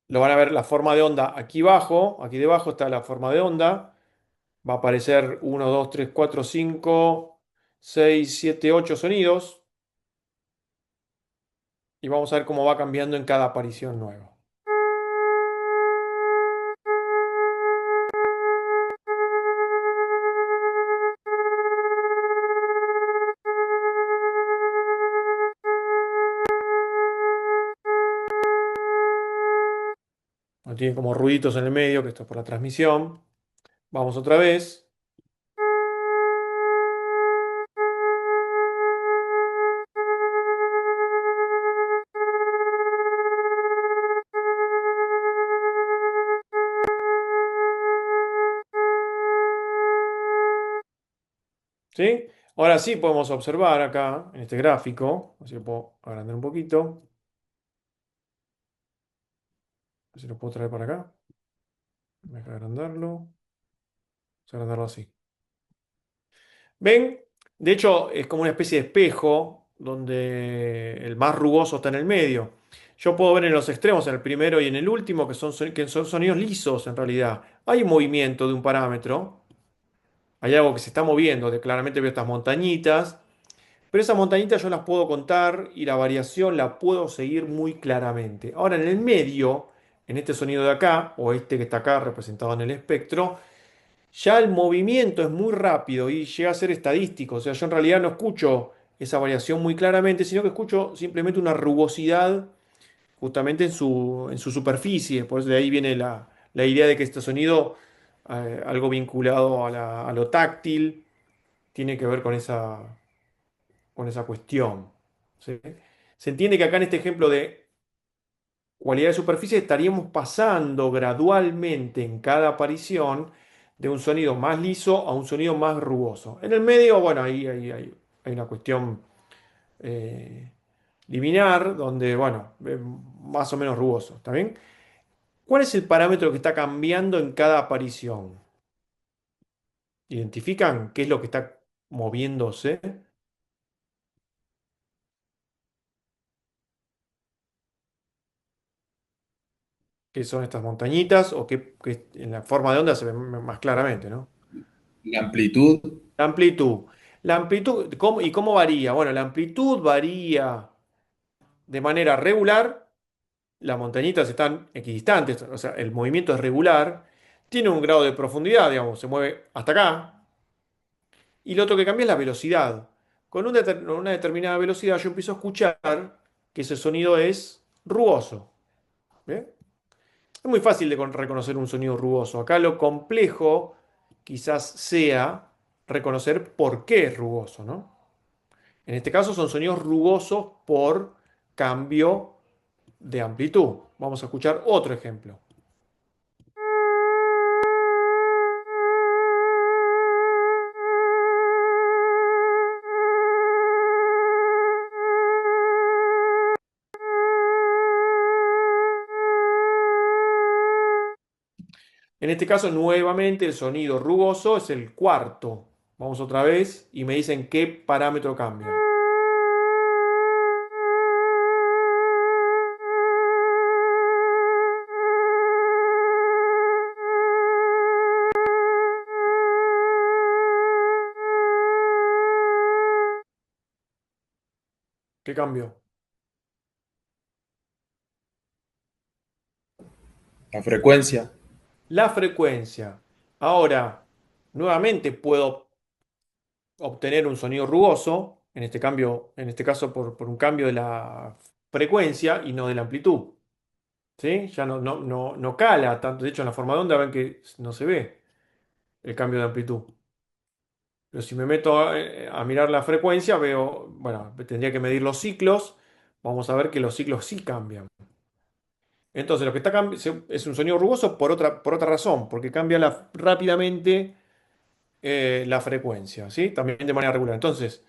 Lo van a ver la forma de onda aquí abajo. Aquí debajo está la forma de onda. Va a aparecer uno 2 3 4 5 6 7 8 sonidos. Y vamos a ver cómo va cambiando en cada aparición nueva. Tiene como ruiditos en el medio, que esto es por la transmisión. Vamos otra vez. ¿Sí? Ahora sí podemos observar acá en este gráfico, así lo puedo agrandar un poquito, así lo puedo traer para acá, dejar de agrandarlo, vamos a agrandarlo así. ¿Ven? De hecho es como una especie de espejo donde el más rugoso está en el medio. Yo puedo ver en los extremos, en el primero y en el último, que son sonidos lisos en realidad. Hay un movimiento de un parámetro, hay algo que se está moviendo, claramente veo estas montañitas. Pero esas montañitas yo las puedo contar y la variación la puedo seguir muy claramente. Ahora en el medio, en este sonido de acá, o este que está acá representado en el espectro, ya el movimiento es muy rápido y llega a ser estadístico. O sea, yo en realidad no escucho esa variación muy claramente, sino que escucho simplemente una rugosidad justamente en su superficie. Por eso de ahí viene la idea de que este sonido, algo vinculado a, a lo táctil, tiene que ver con esa cuestión. ¿Sí? Se entiende que acá en este ejemplo de cualidad de superficie estaríamos pasando gradualmente en cada aparición de un sonido más liso a un sonido más rugoso. En el medio, bueno, hay una cuestión eh, liminar donde, bueno, más o menos rugoso. ¿Está bien? ¿Cuál es el parámetro que está cambiando en cada aparición? ¿Identifican qué es lo que está moviéndose? ¿Qué son estas montañitas? O que en la forma de onda se ve más claramente, ¿no? La amplitud, La amplitud. La amplitud, ¿y cómo varía? Bueno, la amplitud varía de manera regular. Las montañitas están equidistantes, o sea, el movimiento es regular. Tiene un grado de profundidad, digamos, se mueve hasta acá. Y lo otro que cambia es la velocidad. Con una determinada velocidad yo empiezo a escuchar que ese sonido es rugoso. ¿Bien? Es muy fácil de reconocer un sonido rugoso. Acá lo complejo quizás sea reconocer por qué es rugoso, ¿no? En este caso son sonidos rugosos por cambio de amplitud. Vamos a escuchar otro ejemplo. En este caso, nuevamente, el sonido rugoso es el cuarto. Vamos otra vez y me dicen qué parámetro cambia. ¿Qué cambió? La frecuencia. La frecuencia. Ahora, nuevamente puedo obtener un sonido rugoso, en este caso por un cambio de la frecuencia y no de la amplitud. ¿Sí? Ya no cala tanto. De hecho, en la forma de onda ven que no se ve el cambio de amplitud. Pero si me meto a mirar la frecuencia, veo, bueno, tendría que medir los ciclos. Vamos a ver que los ciclos sí cambian. Entonces, lo que está es un sonido rugoso por otra razón, porque cambia rápidamente la frecuencia, ¿sí? También de manera regular. Entonces,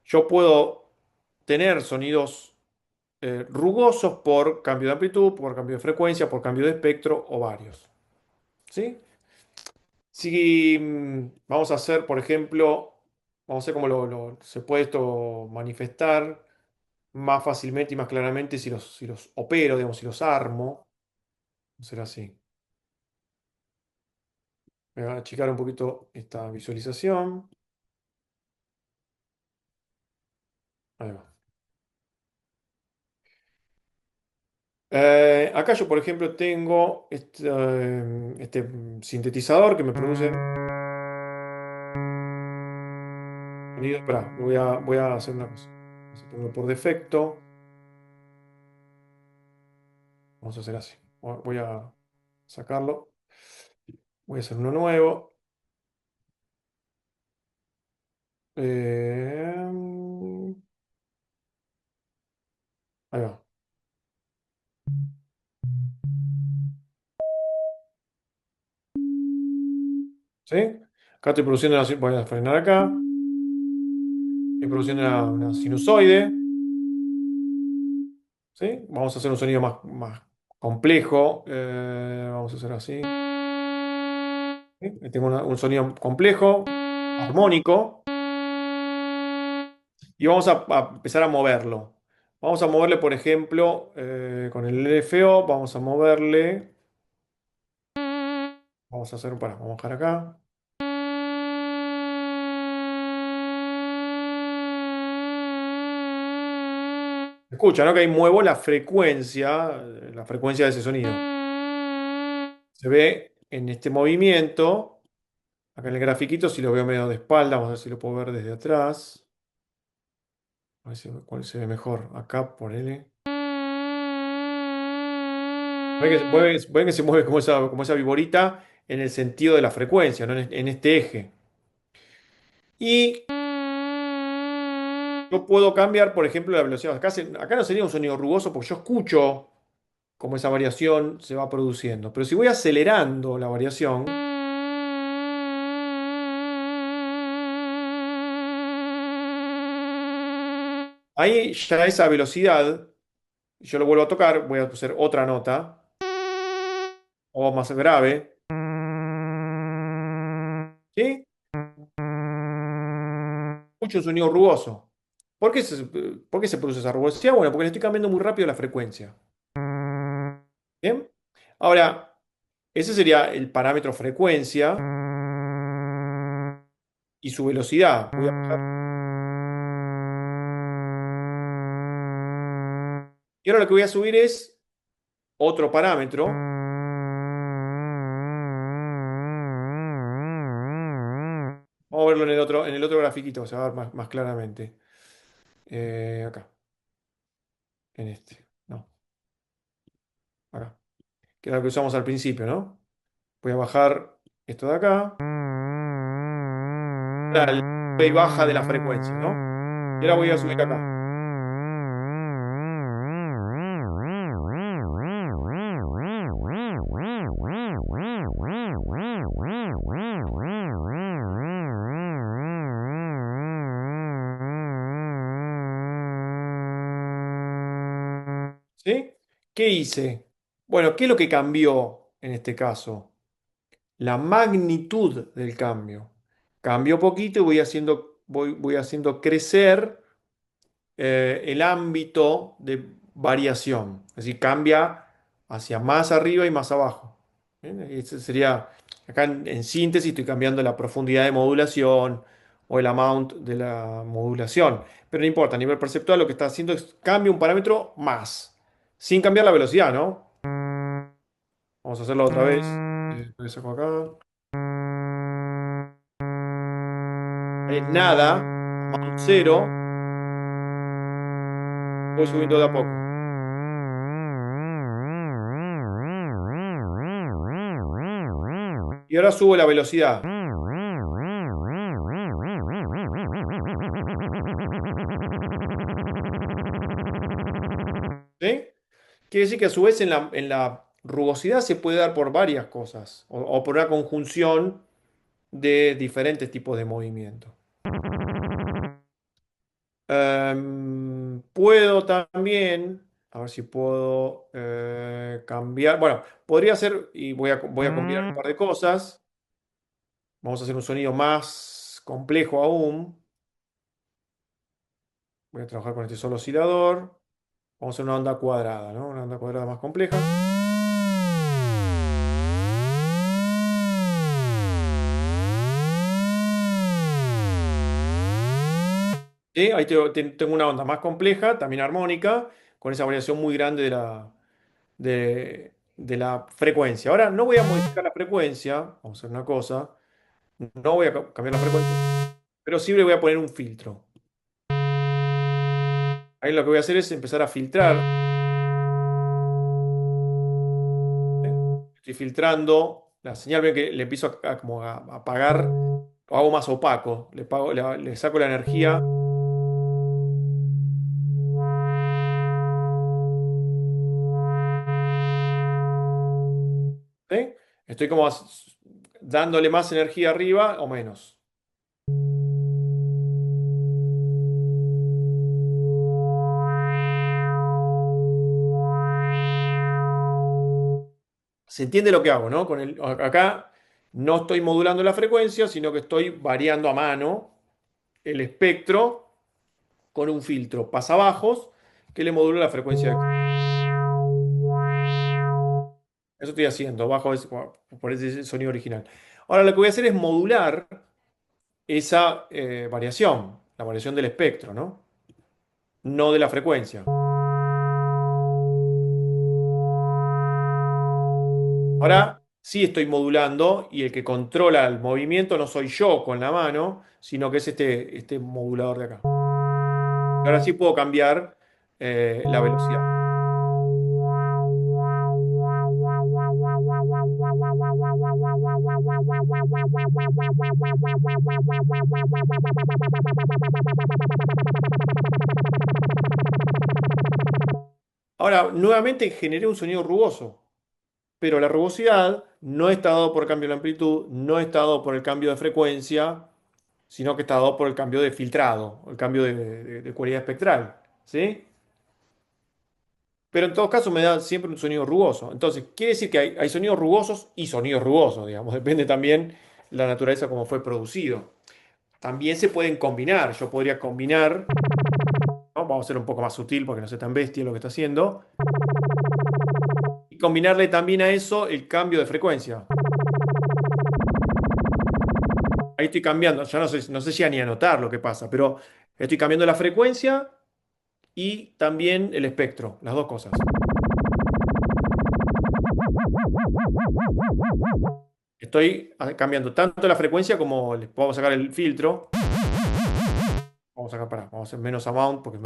yo puedo tener sonidos rugosos por cambio de amplitud, por cambio de frecuencia, por cambio de espectro o varios, ¿sí? Si vamos a hacer, por ejemplo, vamos a ver cómo se puede esto manifestar más fácilmente y más claramente si los opero, digamos, si los armo. Será así. Voy a achicar un poquito esta visualización. Ahí va. Acá yo, por ejemplo, tengo este sintetizador que me produce sonido. Esperá, voy a hacer una cosa. Vamos a ponerlo por defecto. Vamos a hacer así. Voy a sacarlo. Voy a hacer uno nuevo. Eh, Ahí va. ¿Sí? Acá estoy produciendo voy a frenar acá. Estoy produciendo una sinusoide. ¿Sí? Vamos a hacer un sonido más complejo. Vamos a hacer así. ¿Sí? Tengo un sonido complejo, armónico. Y vamos a empezar a moverlo. Vamos a moverle, por ejemplo, con el LFO, vamos a moverle. Vamos a hacer vamos a bajar acá. Escucha, ¿no? Que ahí muevo la frecuencia de ese sonido. Se ve en este movimiento, acá en el grafiquito, si lo veo medio de espalda, vamos a ver si lo puedo ver desde atrás. A ver cuál se ve mejor. Acá, ponele. Ven que se mueve como esa viborita en el sentido de la frecuencia, ¿no? En este eje. Y yo puedo cambiar, por ejemplo, la velocidad. Acá no sería un sonido rugoso porque yo escucho cómo esa variación se va produciendo. Pero si voy acelerando la variación, ahí ya esa velocidad, yo lo vuelvo a tocar, voy a hacer otra nota, o más grave, ¿sí? Escucho un sonido rugoso. ¿Por qué se produce esa rugosidad? Bueno, porque le estoy cambiando muy rápido la frecuencia. ¿Bien? Ahora, ese sería el parámetro frecuencia y su velocidad. Voy a bajar. Y ahora lo que voy a subir es otro parámetro. Vamos a verlo en el otro grafiquito, se va a ver más claramente. Acá, en este. No, acá. Que era lo que usamos al principio, ¿no? Voy a bajar esto de acá. Ahora el sube y baja de la frecuencia, ¿no? Y ahora voy a subir acá. ¿Sí? ¿Qué hice? Bueno, ¿qué es lo que cambió en este caso? La magnitud del cambio. Cambió poquito y voy haciendo crecer el ámbito de variación. Es decir, cambia hacia más arriba y más abajo. ¿Bien? Ese sería, acá en síntesis estoy cambiando la profundidad de modulación o el amount de la modulación. Pero no importa, a nivel perceptual lo que está haciendo es cambia un parámetro más, sin cambiar la velocidad, ¿no? Vamos a hacerlo otra vez. Lo saco acá. Nada, amount cero, voy subiendo de a poco. Y ahora subo la velocidad. ¿Sí? Quiere decir que a su vez en la rugosidad se puede dar por varias cosas o por una conjunción de diferentes tipos de movimiento. Puedo también, a ver si puedo cambiar. Bueno, podría hacer, y voy a combinar un par de cosas. Vamos a hacer un sonido más complejo aún. Voy a trabajar con este solo oscilador. Vamos a hacer una onda cuadrada, ¿no? Una onda cuadrada más compleja. ¿Sí? Ahí tengo una onda más compleja, también armónica, con esa variación muy grande de la frecuencia. Ahora no voy a modificar la frecuencia, vamos a hacer una cosa, no voy a cambiar la frecuencia, pero sí le voy a poner un filtro. Ahí lo que voy a hacer es empezar a filtrar. Estoy filtrando la señal, ven que le empiezo como a apagar, lo hago más opaco, le saco la energía. ¿Sí? Estoy como dándole más energía arriba o menos. Se entiende lo que hago, ¿no? Acá no estoy modulando la frecuencia, sino que estoy variando a mano el espectro con un filtro pasabajos que le modula la frecuencia. Eso estoy haciendo, por ese sonido original. Ahora lo que voy a hacer es modular esa variación, la variación del espectro, ¿no? No de la frecuencia. Ahora sí estoy modulando y el que controla el movimiento no soy yo con la mano, sino que es este modulador de acá. Ahora sí puedo cambiar la velocidad. Ahora, nuevamente generé un sonido rugoso, pero la rugosidad no está dado por el cambio de amplitud, no está dado por el cambio de frecuencia, sino que está dado por el cambio de filtrado, el cambio de cualidad espectral. ¿Sí? Pero en todo caso me da siempre un sonido rugoso. Entonces, quiere decir que hay sonidos rugosos y sonidos rugosos, digamos. Depende también la naturaleza como fue producido. También se pueden combinar. Yo podría combinar, ¿no? Vamos a ser un poco más sutil porque no sea tan bestia lo que está haciendo. Y combinarle también a eso el cambio de frecuencia. Ahí estoy cambiando. Ya no sé si ni anotar lo que pasa, pero estoy cambiando la frecuencia y también el espectro. Las dos cosas. Estoy cambiando tanto la frecuencia como les puedo sacar el filtro. Vamos a sacar, vamos a hacer menos amount porque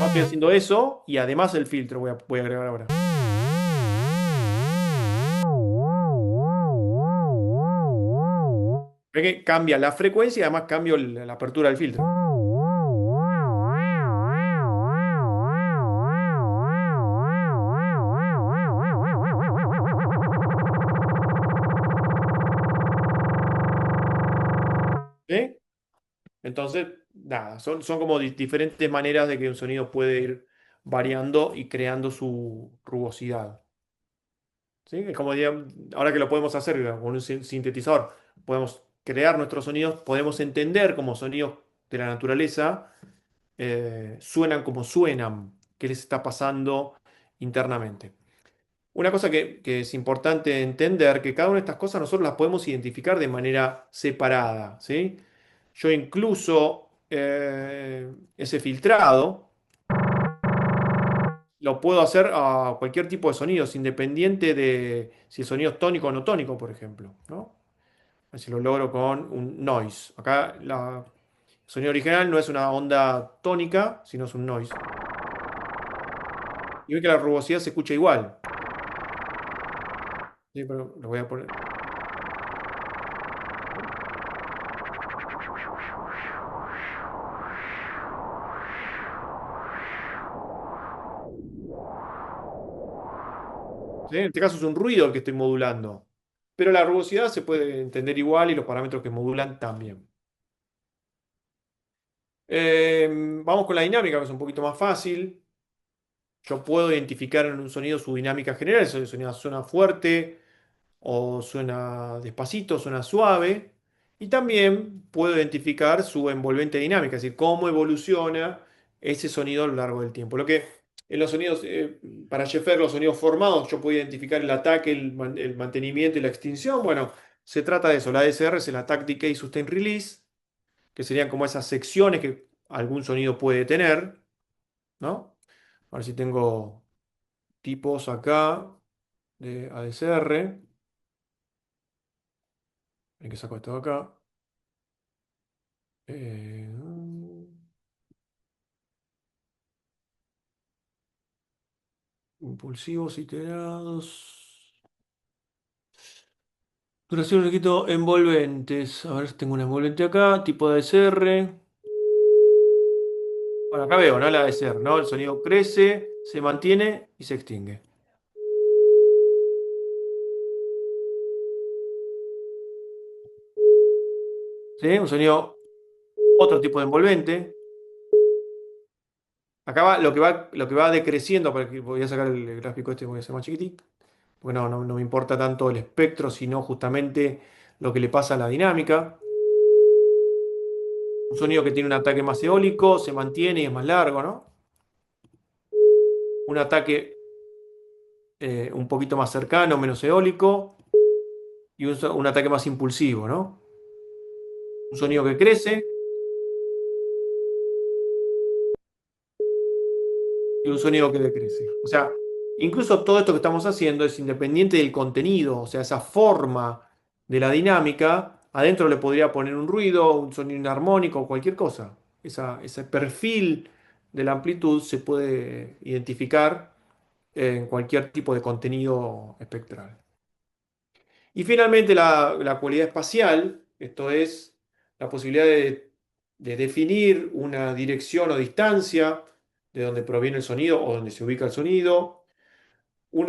estoy haciendo eso y además el filtro voy a agregar ahora. Ve que cambia la frecuencia y además cambio la apertura del filtro. ¿Sí? Entonces, nada, son como diferentes maneras de que un sonido puede ir variando y creando su rugosidad. ¿Sí? Es como ahora que lo podemos hacer con un sintetizador, podemos crear nuestros sonidos, podemos entender como sonidos de la naturaleza suenan como suenan, qué les está pasando internamente. Una cosa que es importante entender, que cada una de estas cosas nosotros las podemos identificar de manera separada, ¿sí? Yo incluso ese filtrado lo puedo hacer a cualquier tipo de sonidos, independiente de si el sonido es tónico o no tónico, por ejemplo, ¿no? A ver si lo logro con un noise. Acá el sonido original no es una onda tónica, sino es un noise. Y ve que la rugosidad se escucha igual. Sí, pero lo voy a poner. ¿Sí? En este caso es un ruido el que estoy modulando. Pero la rugosidad se puede entender igual y los parámetros que modulan también. Vamos con la dinámica, que es un poquito más fácil. Yo puedo identificar en un sonido su dinámica general, si el sonido suena fuerte o suena despacito, suena suave. Y también puedo identificar su envolvente dinámica, es decir, cómo evoluciona ese sonido a lo largo del tiempo. Lo que en los sonidos, para Schaeffer, los sonidos formados, yo puedo identificar el ataque, el mantenimiento y la extinción. Bueno, se trata de eso. La ADSR es el Attack, Decay, Sustain, Release, que serían como esas secciones que algún sonido puede tener, ¿no? A ver si tengo tipos acá de ADSR. Hay que sacar esto de acá. Eh, impulsivos, iterados. Duración, requisito, envolventes. A ver si tengo un envolvente acá. Tipo de ADSR. Bueno, acá veo, ¿no? La ADSR, ¿no? El sonido crece, se mantiene y se extingue. ¿Sí? Un sonido, otro tipo de envolvente. Acá va lo que va decreciendo, voy a sacar el gráfico este, voy a hacer más chiquitito, porque no me importa tanto el espectro, sino justamente lo que le pasa a la dinámica. Un sonido que tiene un ataque más eólico, se mantiene y es más largo, ¿no? Un ataque un poquito más cercano, menos eólico, y un ataque más impulsivo, ¿no? Un sonido que crece y un sonido que decrece. O sea, incluso todo esto que estamos haciendo es independiente del contenido, o sea, esa forma de la dinámica, adentro le podría poner un ruido, un sonido inarmónico, cualquier cosa. Ese perfil de la amplitud se puede identificar en cualquier tipo de contenido espectral. Y finalmente la cualidad espacial, esto es la posibilidad de definir una dirección o distancia de donde proviene el sonido o donde se ubica el sonido, un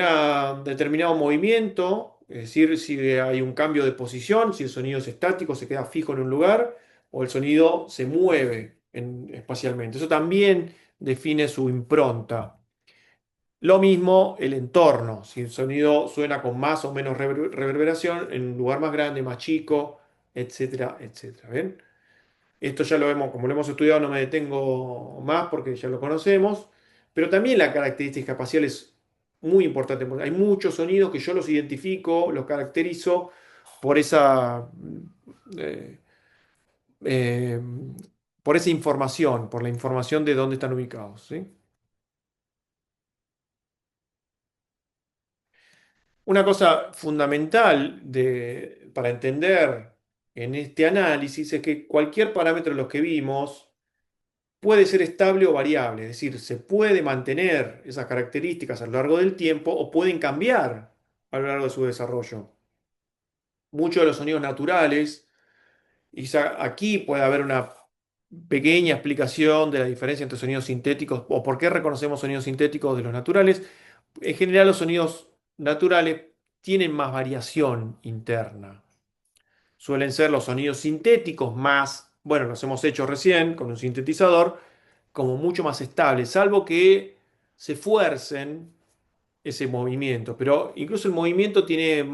determinado movimiento, es decir, si hay un cambio de posición, si el sonido es estático, se queda fijo en un lugar, o el sonido se mueve espacialmente. Eso también define su impronta. Lo mismo el entorno, si el sonido suena con más o menos reverberación en un lugar más grande, más chico, etcétera, etcétera. ¿Ven? Esto ya lo vemos, como lo hemos estudiado, no me detengo más porque ya lo conocemos, pero también la característica espacial es muy importante, porque hay muchos sonidos que yo los identifico, los caracterizo por eh, eh, por esa información, por la información de dónde están ubicados, ¿sí? Una cosa fundamental para entender en este análisis es que cualquier parámetro de los que vimos puede ser estable o variable, es decir, se puede mantener esas características a lo largo del tiempo o pueden cambiar a lo largo de su desarrollo. Muchos de los sonidos naturales Y quizá aquí puede haber una pequeña explicación de la diferencia entre sonidos sintéticos o por qué reconocemos sonidos sintéticos de los naturales. En general, los sonidos naturales tienen más variación interna. Suelen ser los sonidos sintéticos más, bueno, los hemos hecho recién con un sintetizador, como mucho más estables, salvo que se fuercen ese movimiento. Pero incluso el movimiento tiene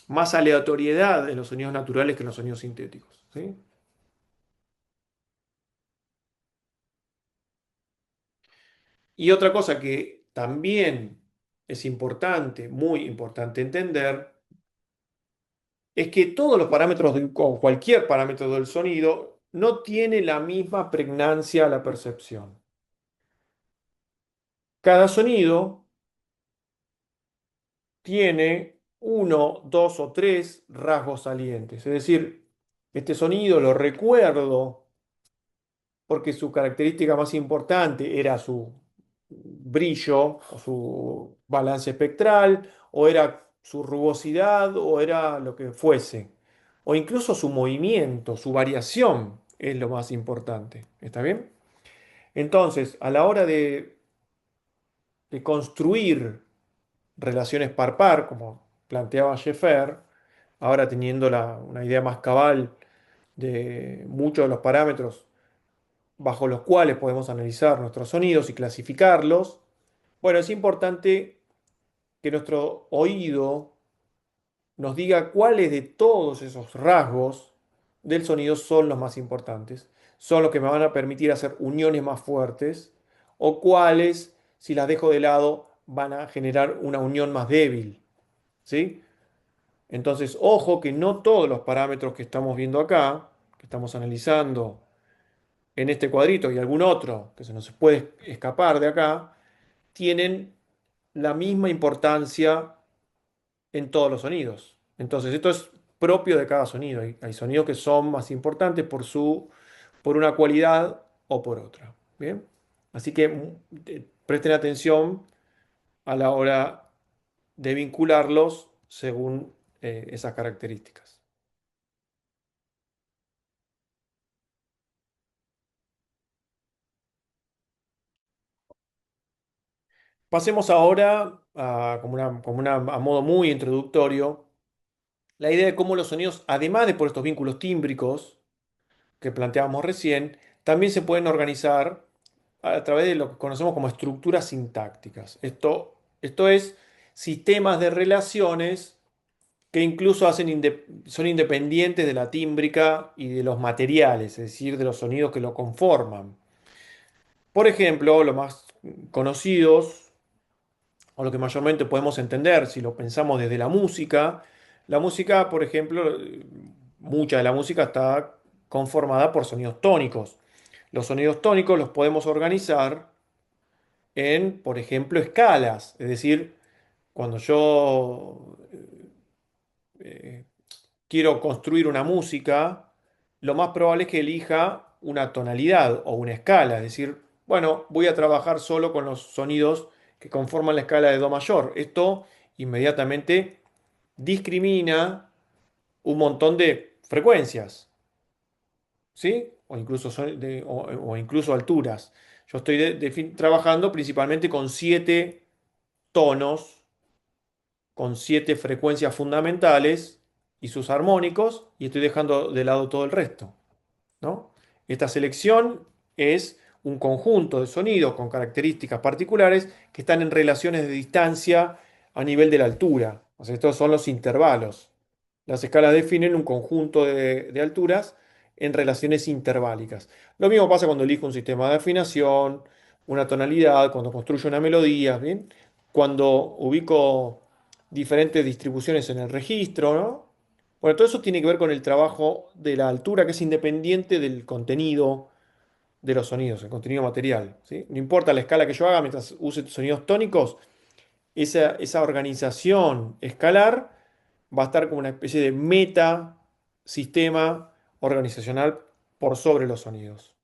más aleatoriedad en los sonidos naturales que en los sonidos sintéticos. ¿Sí? Y otra cosa que también es importante, muy importante entender, es que todos los parámetros, o cualquier parámetro del sonido, no tiene la misma pregnancia a la percepción. Cada sonido tiene uno, dos o tres rasgos salientes. Es decir, este sonido lo recuerdo porque su característica más importante era su brillo o su balance espectral, o era su rugosidad, o era lo que fuese, o incluso su movimiento, su variación es lo más importante. ¿Está bien? Entonces, a la hora de construir relaciones par par, como planteaba Schaeffer, ahora teniendo una idea más cabal de muchos de los parámetros bajo los cuales podemos analizar nuestros sonidos y clasificarlos, bueno, es importante que nuestro oído nos diga cuáles de todos esos rasgos del sonido son los más importantes, son los que me van a permitir hacer uniones más fuertes, o cuáles, si las dejo de lado, van a generar una unión más débil. ¿Sí? Entonces, ojo que no todos los parámetros que estamos viendo acá, que estamos analizando en este cuadrito y algún otro que se nos puede escapar de acá, tienen la misma importancia en todos los sonidos. Entonces, esto es propio de cada sonido. Hay sonidos que son más importantes por una cualidad o por otra. ¿Bien? Así que presten atención a la hora de vincularlos según esas características. Pasemos ahora a modo muy introductorio, la idea de cómo los sonidos, además de por estos vínculos tímbricos que planteábamos recién, también se pueden organizar a través de lo que conocemos como estructuras sintácticas. Esto es sistemas de relaciones que incluso son independientes de la tímbrica y de los materiales, es decir, de los sonidos que lo conforman. Por ejemplo, los más conocidos, o lo que mayormente podemos entender si lo pensamos desde la música, por ejemplo, mucha de la música está conformada por sonidos tónicos. Los sonidos tónicos los podemos organizar en, por ejemplo, escalas, es decir, cuando yo eh, quiero construir una música, lo más probable es que elija una tonalidad o una escala, es decir, bueno, voy a trabajar solo con los sonidos que conforman la escala de Do mayor. Esto inmediatamente discrimina un montón de frecuencias, ¿sí? O incluso, o incluso alturas. Yo estoy trabajando principalmente con 7 tonos, con 7 frecuencias fundamentales y sus armónicos, y estoy dejando de lado todo el resto, ¿no? Esta selección es un conjunto de sonidos con características particulares que están en relaciones de distancia a nivel de la altura. O sea, estos son los intervalos. Las escalas definen un conjunto de alturas en relaciones interválicas. Lo mismo pasa cuando elijo un sistema de afinación, una tonalidad, cuando construyo una melodía, ¿bien? Cuando ubico diferentes distribuciones en el registro, ¿no? Bueno, todo eso tiene que ver con el trabajo de la altura, que es independiente del contenido de los sonidos, el contenido material, ¿sí? No importa la escala que yo haga mientras use sonidos tónicos, esa organización escalar va a estar como una especie de meta sistema organizacional por sobre los sonidos.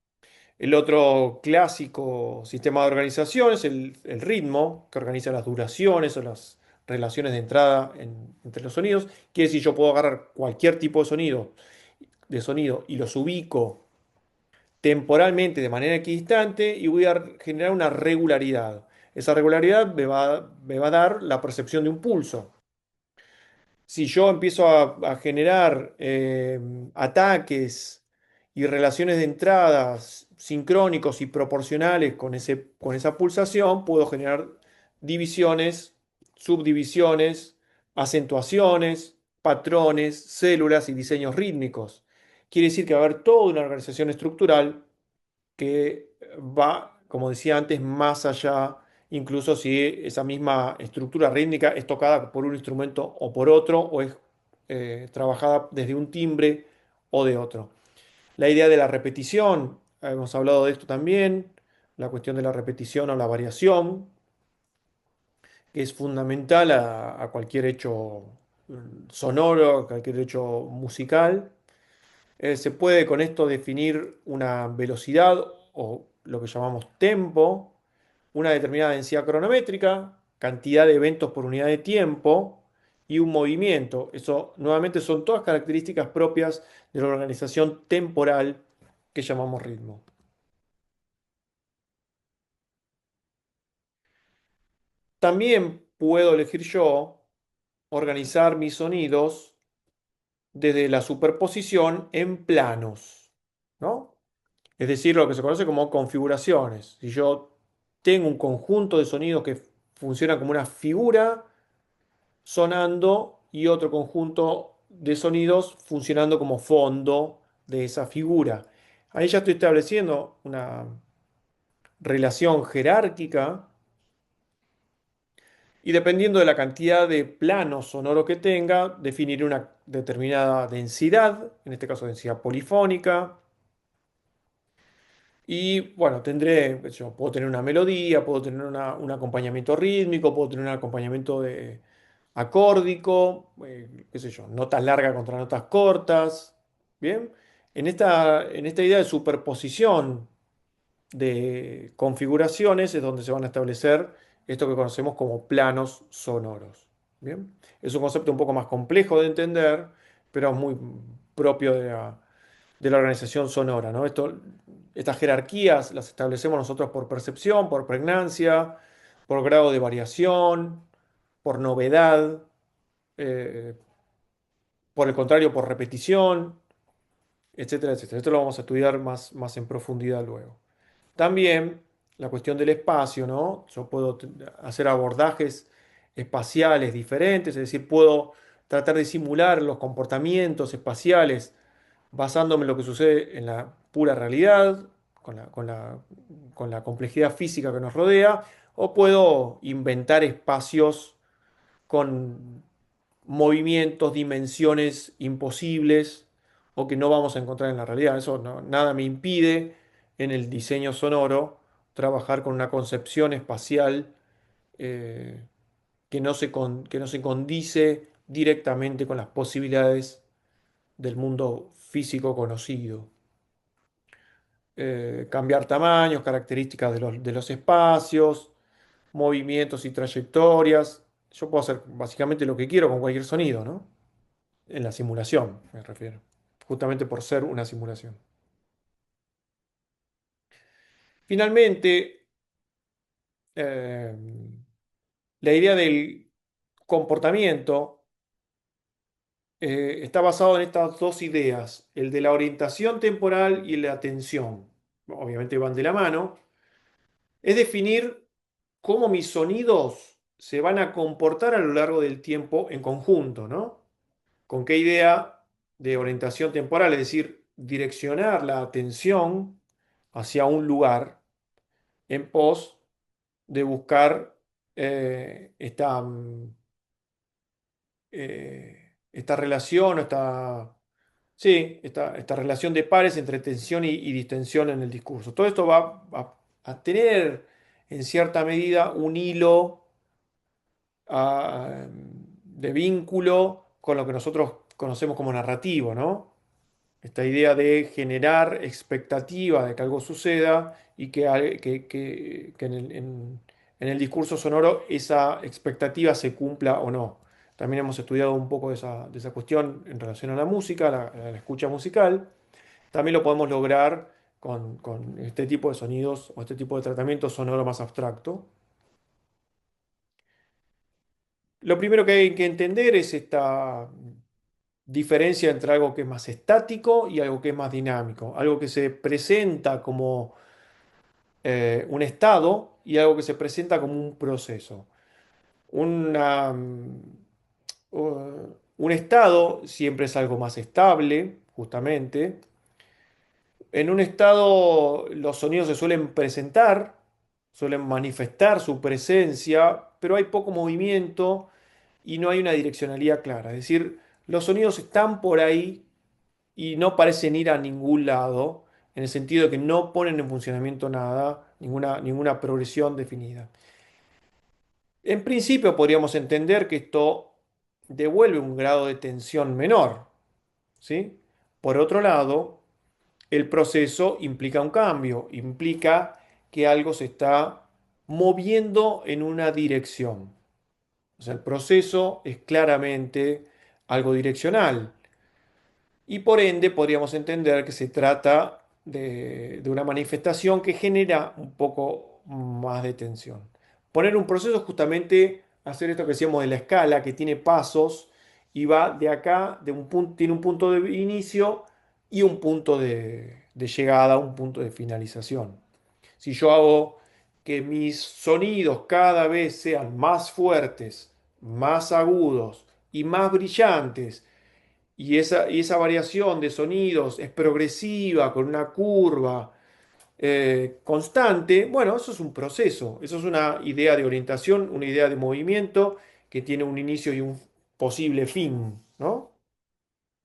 El otro clásico sistema de organización es el ritmo, que organiza las duraciones o las relaciones de entrada entre los sonidos. Quiere decir, yo puedo agarrar cualquier tipo de sonido de sonido y los ubico temporalmente de manera equidistante y voy a generar una regularidad. Esa regularidad me va a dar la percepción de un pulso. Si yo empiezo a generar ataques y relaciones de entradas sincrónicos y proporcionales con esa pulsación, puedo generar divisiones, subdivisiones, acentuaciones, patrones, células y diseños rítmicos. Quiere decir que va a haber toda una organización estructural que va, como decía antes, más allá, incluso si esa misma estructura rítmica es tocada por un instrumento o por otro, o es trabajada desde un timbre o de otro. La idea de la repetición, hemos hablado de esto también, la cuestión de la repetición o la variación, que es fundamental a cualquier hecho sonoro, a cualquier hecho musical. Se puede con esto definir una velocidad o lo que llamamos tempo, una determinada densidad cronométrica, cantidad de eventos por unidad de tiempo y un movimiento. Eso nuevamente son todas características propias de la organización temporal que llamamos ritmo. También puedo elegir yo organizar mis sonidos desde la superposición en planos, ¿no? Es decir, lo que se conoce como configuraciones. Si yo tengo un conjunto de sonidos que funcionan como una figura sonando y otro conjunto de sonidos funcionando como fondo de esa figura. Ahí ya estoy estableciendo una relación jerárquica y dependiendo de la cantidad de planos sonoros que tenga, definiré una determinada densidad, en este caso densidad polifónica. Y bueno, tendré, qué sé yo, puedo tener una melodía, puedo tener un acompañamiento rítmico, puedo tener un acompañamiento acórdico, qué sé yo, notas largas contra notas cortas. Bien, en esta idea de superposición de configuraciones es donde se van a establecer esto que conocemos como planos sonoros. Bien, es un concepto un poco más complejo de entender, pero es muy propio de la organización sonora, ¿no? Estas jerarquías las establecemos nosotros por percepción, por pregnancia, por grado de variación, por novedad, eh, por el contrario, por repetición, etcétera, etcétera. Esto lo vamos a estudiar más en profundidad luego. También la cuestión del espacio, ¿no? Yo puedo hacer abordajes espaciales diferentes, es decir, puedo tratar de simular los comportamientos espaciales basándome en lo que sucede en la pura realidad, con la complejidad física que nos rodea, o puedo inventar espacios con movimientos, dimensiones imposibles o que no vamos a encontrar en la realidad. Eso nada me impide en el diseño sonoro trabajar con una concepción espacial eh, que no se condice directamente con las posibilidades del mundo físico conocido. Cambiar tamaños, características de los espacios, movimientos y trayectorias. Yo puedo hacer básicamente lo que quiero con cualquier sonido, ¿no? En la simulación, me refiero. Justamente por ser una simulación. Finalmente, eh, la idea del comportamiento está basado en estas dos ideas, el de la orientación temporal y la atención. Obviamente van de la mano. Es definir cómo mis sonidos se van a comportar a lo largo del tiempo en conjunto, ¿no? ¿Con qué idea de orientación temporal? Es decir, direccionar la atención hacia un lugar en pos de buscar esta relación, esta relación de pares entre tensión y distensión en el discurso. Todo esto va a tener en cierta medida un hilo de vínculo con lo que nosotros conocemos como narrativo, ¿no? Esta idea de generar expectativa de que algo suceda y que en el discurso sonoro esa expectativa se cumpla o no. también hemos estudiado un poco de esa cuestión en relación a la música, a la escucha musical. También lo podemos lograr con este tipo de sonidos o este tipo de tratamiento sonoro más abstracto. Lo primero que hay que entender es esta diferencia entre algo que es más estático y algo que es más dinámico, algo que se presenta como un estado y algo que se presenta como un proceso. Una, un estado siempre es algo más estable, justamente. En un estado los sonidos se suelen presentar, suelen manifestar su presencia, pero hay poco movimiento y no hay una direccionalidad clara. Es decir, los sonidos están por ahí y no parecen ir a ningún lado, en el sentido de que no ponen en funcionamiento nada, ninguna progresión definida. En principio podríamos entender que esto devuelve un grado de tensión menor, ¿sí? Por otro lado, el proceso implica un cambio, implica que algo se está moviendo en una dirección. O sea, el proceso es claramente algo direccional. Y por ende podríamos entender que se trata de una manifestación que genera un poco más de tensión. Poner un proceso es justamente hacer esto que decíamos de la escala, que tiene pasos y va de acá, tiene un punto de inicio y un punto de llegada, un punto de finalización. Si yo hago que mis sonidos cada vez sean más fuertes, más agudos y más brillantes, y esa variación de sonidos es progresiva, con una curva constante, bueno, eso es un proceso, eso es una idea de orientación, una idea de movimiento que tiene un inicio y un posible fin, ¿no?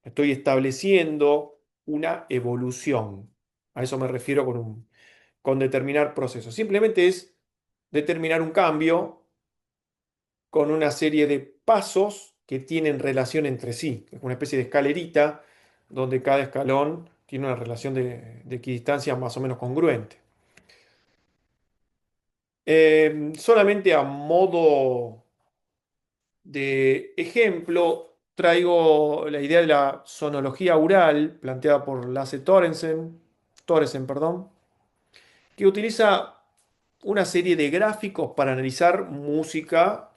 Estoy estableciendo una evolución. A eso me refiero con determinar procesos. Simplemente es determinar un cambio con una serie de pasos que tienen relación entre sí. Es una especie de escalerita donde cada escalón tiene una relación de equidistancia más o menos congruente. Solamente a modo de ejemplo, traigo la idea de la sonología aural planteada por Lasse Thoresen, perdón, que utiliza una serie de gráficos para analizar música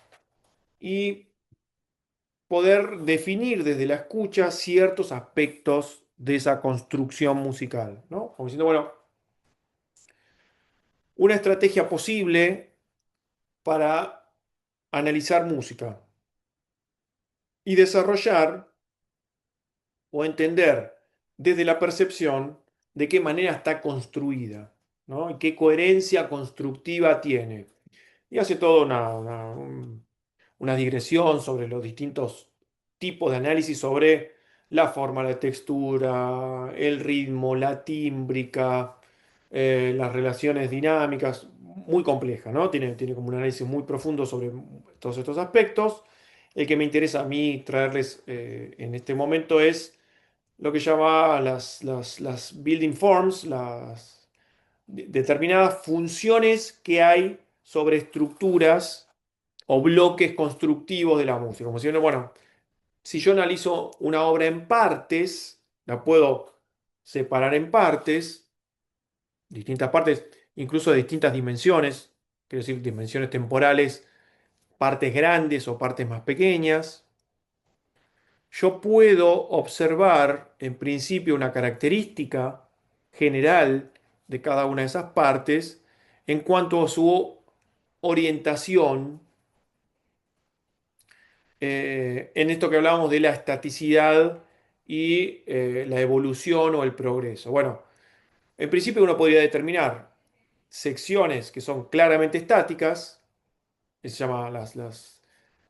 y poder definir desde la escucha ciertos aspectos de esa construcción musical, ¿no? Como diciendo, bueno, una estrategia posible para analizar música y desarrollar o entender desde la percepción de qué manera está construida, ¿no? Y qué coherencia constructiva tiene. Y hace toda una digresión sobre los distintos tipos de análisis sobre la forma, la textura, el ritmo, la tímbrica, las relaciones dinámicas, muy compleja, ¿no? Tiene como un análisis muy profundo sobre todos estos aspectos. El que me interesa a mí traerles en este momento es lo que llama las building forms, las determinadas funciones que hay sobre estructuras o bloques constructivos de la música. Como si, bueno, si yo analizo una obra en partes, la puedo separar en partes, distintas partes, incluso de distintas dimensiones, quiero decir, dimensiones temporales, partes grandes o partes más pequeñas. Yo puedo observar, en principio, una característica general de cada una de esas partes en cuanto a su orientación en esto que hablábamos de la estaticidad y la evolución o el progreso. Bueno, en principio uno podría determinar secciones que son claramente estáticas, que se llaman las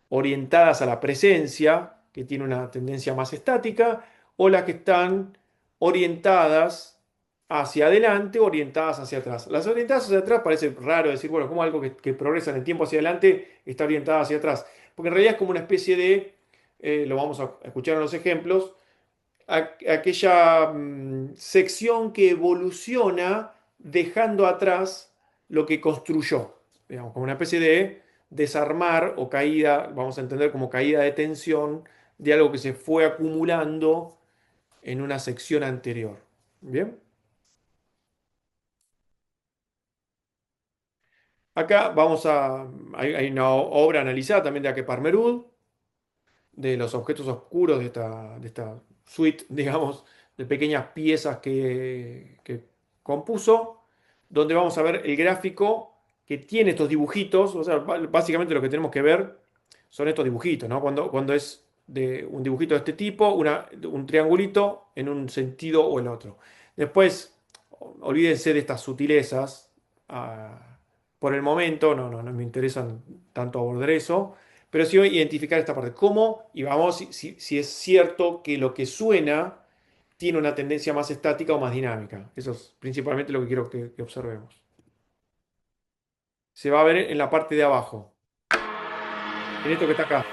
orientadas a la presencia, que tiene una tendencia más estática, o las que están orientadas hacia adelante, orientadas hacia atrás. Las orientadas hacia atrás parece raro decir, bueno, como algo que progresa en el tiempo hacia adelante está orientada hacia atrás, porque en realidad es como una especie de, lo vamos a escuchar en los ejemplos, aquella sección que evoluciona dejando atrás lo que construyó, digamos, como una especie de desarmar o caída, vamos a entender como caída de tensión de algo que se fue acumulando en una sección anterior. Bien, acá hay una obra analizada también de Akepar-Merud, de los objetos oscuros de esta suite, digamos, de pequeñas piezas que compuso, donde vamos a ver el gráfico que tiene estos dibujitos. O sea, básicamente lo que tenemos que ver son estos dibujitos, ¿no? Cuando es de un dibujito de este tipo, un triangulito en un sentido o el otro. Después, olvídense de estas sutilezas. Por el momento, no me interesan tanto abordar eso, pero sí voy a identificar esta parte. ¿Cómo? Y vamos, si es cierto que lo que suena tiene una tendencia más estática o más dinámica. Eso es principalmente lo que quiero que observemos. Se va a ver en la parte de abajo, en esto que está acá.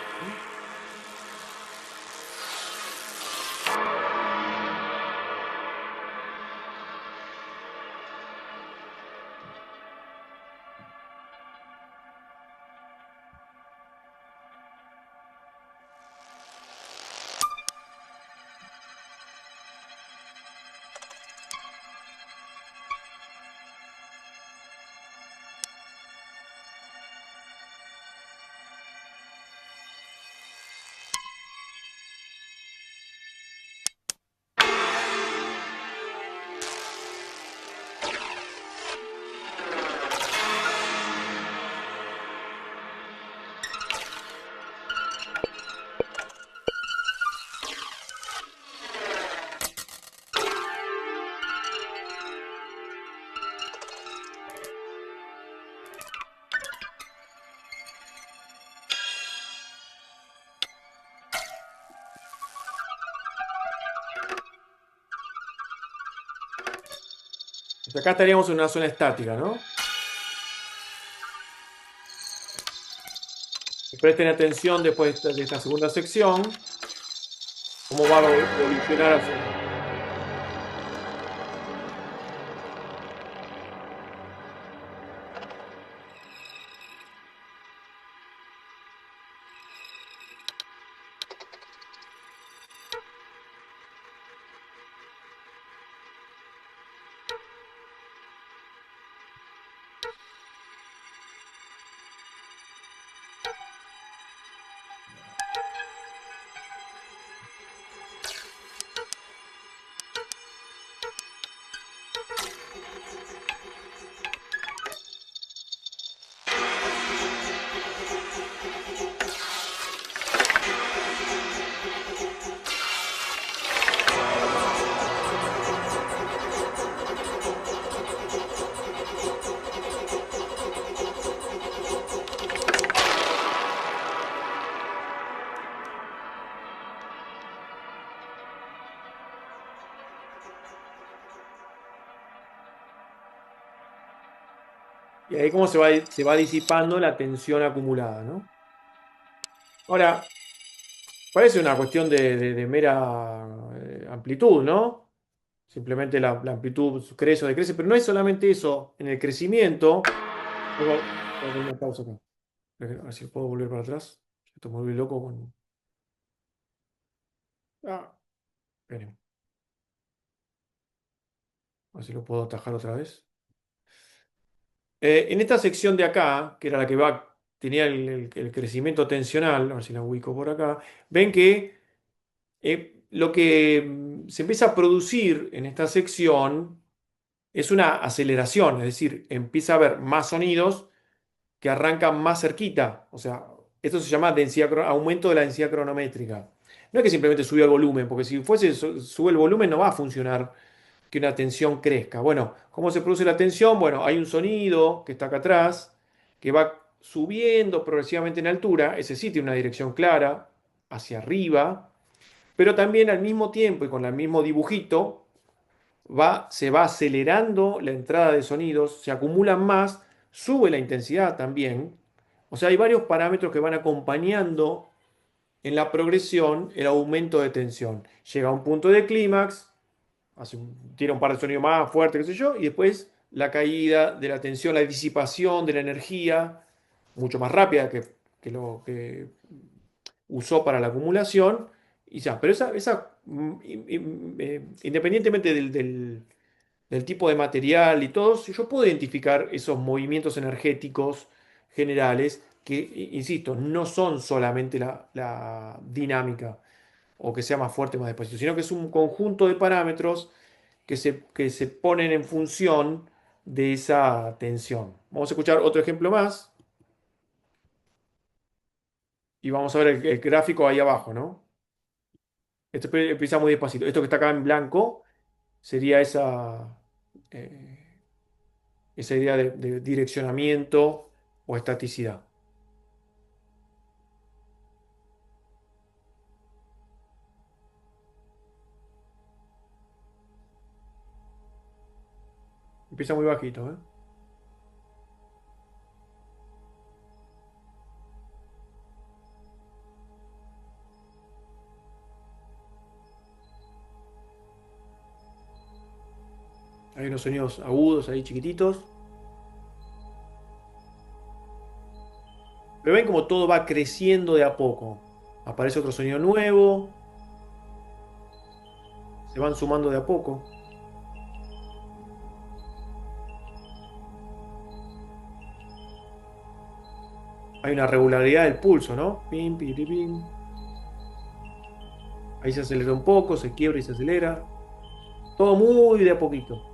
Acá estaríamos en una zona estática, ¿no? Presten atención después de esta segunda sección, cómo va a evolucionar hacia. Y ahí cómo se va disipando la tensión acumulada, ¿no? Ahora, parece una cuestión de mera amplitud, ¿no? Simplemente la amplitud crece o decrece, pero no es solamente eso. En el crecimiento, voy a poner una pausa acá. A ver si puedo volver para atrás. Esto me vuelve loco con. Ah, esperen. A ver si lo puedo atajar otra vez. En esta sección de acá, que era la que tenía el crecimiento tensional, a ver si la ubico por acá, ven que lo que se empieza a producir en esta sección es una aceleración, es decir, empieza a haber más sonidos que arrancan más cerquita. O sea, esto se llama aumento de la densidad cronométrica. No es que simplemente subió el volumen, porque si fuese sube el volumen no va a funcionar que una tensión crezca. Bueno, ¿cómo se produce la tensión? Bueno, hay un sonido que está acá atrás, que va subiendo progresivamente en altura, ese sí tiene una dirección clara, hacia arriba, pero también al mismo tiempo y con el mismo dibujito, se va acelerando la entrada de sonidos, se acumulan más, sube la intensidad también. O sea, hay varios parámetros que van acompañando en la progresión el aumento de tensión. Llega a un punto de clímax, tira un par de sonidos más fuertes, qué sé yo, y después la caída de la tensión, la disipación de la energía mucho más rápida que lo que usó para la acumulación, y ya, pero independientemente del tipo de material y todo, si yo puedo identificar esos movimientos energéticos generales que, insisto, no son solamente la dinámica o que sea más fuerte o más despacio, sino que es un conjunto de parámetros que se ponen en función de esa tensión. Vamos a escuchar otro ejemplo más y vamos a ver el gráfico ahí abajo, ¿no? Esto empieza muy despacito. Esto que está acá en blanco sería esa idea de direccionamiento o estaticidad. Empieza muy bajito, ¿eh? Hay unos sonidos agudos ahí chiquititos. Pero ven como todo va creciendo de a poco. Aparece otro sonido nuevo, se van sumando de a poco. Hay una regularidad del pulso, ¿no? Pim, pim, pim. Ahí se acelera un poco, se quiebra y se acelera. Todo muy de a poquito.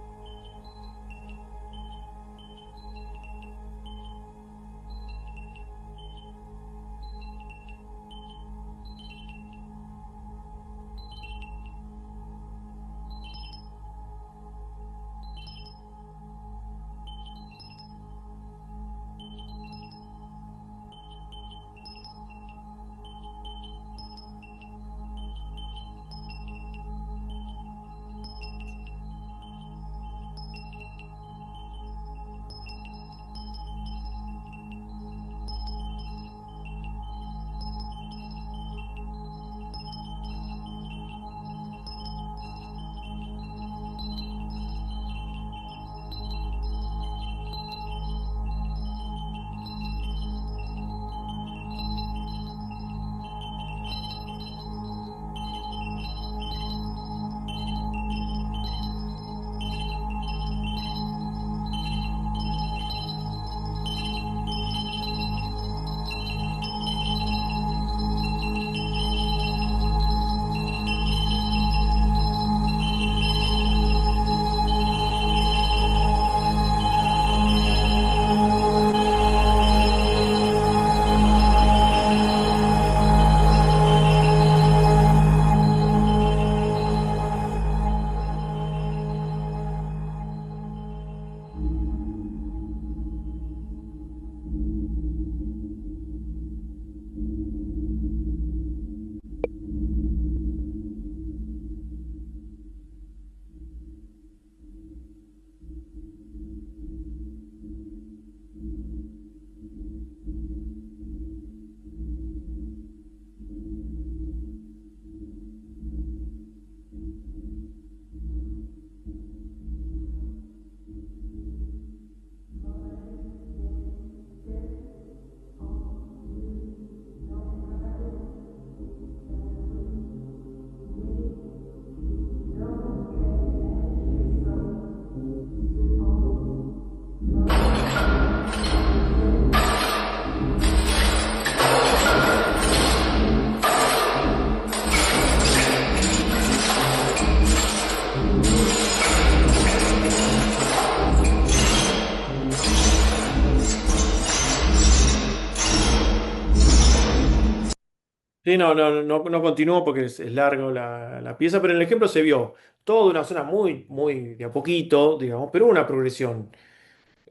Sí, no continúo porque es largo la pieza, pero en el ejemplo se vio todo de una zona muy, muy de a poquito, digamos, pero una progresión.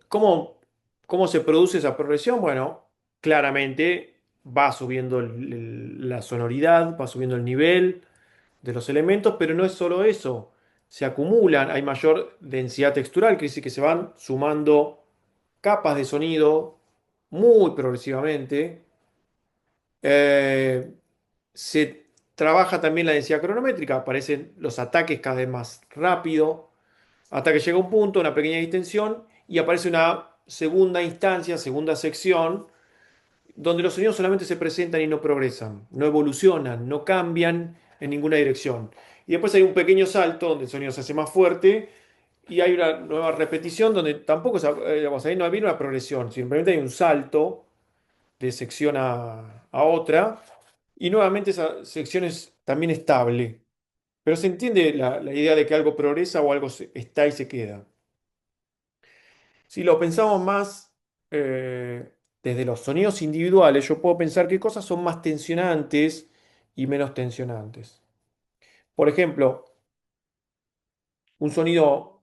¿Cómo, cómo se produce esa progresión? Bueno, claramente va subiendo la sonoridad, va subiendo el nivel de los elementos, pero no es solo eso. Se acumulan, hay mayor densidad textural, que dice que se van sumando capas de sonido muy progresivamente. Eh, Se trabaja también la densidad cronométrica, aparecen los ataques cada vez más rápido, hasta que llega un punto, una pequeña distensión, y aparece una segunda instancia, segunda sección, donde los sonidos solamente se presentan y no progresan, no evolucionan, no cambian en ninguna dirección. Y después hay un pequeño salto donde el sonido se hace más fuerte y hay una nueva repetición donde tampoco, digamos, ahí no había una progresión, simplemente hay un salto de sección a otra y nuevamente esa sección es también estable. Pero se entiende la idea de que algo progresa o algo está y se queda. Si lo pensamos más desde los sonidos individuales, yo puedo pensar qué cosas son más tensionantes y menos tensionantes. Por ejemplo, un sonido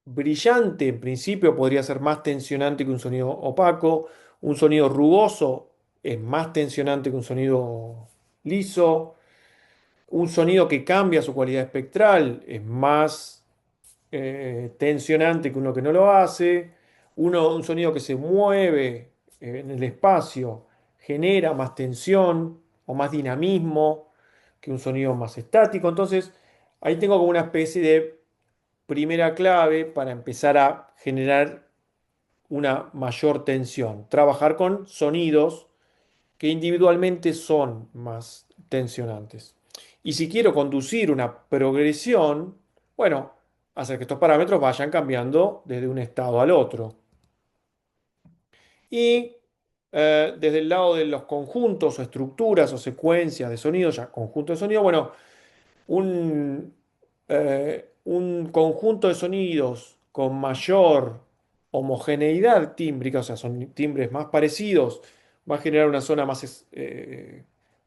brillante en principio podría ser más tensionante que un sonido opaco. Un sonido rugoso es más tensionante que un sonido liso. Un sonido que cambia su cualidad espectral es más tensionante que uno que no lo hace. Un sonido que se mueve en el espacio genera más tensión o más dinamismo que un sonido más estático. Entonces, ahí tengo como una especie de primera clave para empezar a generar una mayor tensión. Trabajar con sonidos que individualmente son más tensionantes. Y si quiero conducir una progresión, bueno, hacer que estos parámetros vayan cambiando desde un estado al otro. Y desde el lado de los conjuntos o estructuras o secuencias de sonido, ya conjunto de sonido, bueno, un conjunto de sonidos con mayor homogeneidad tímbrica, o sea, son timbres más parecidos, va a generar una zona más,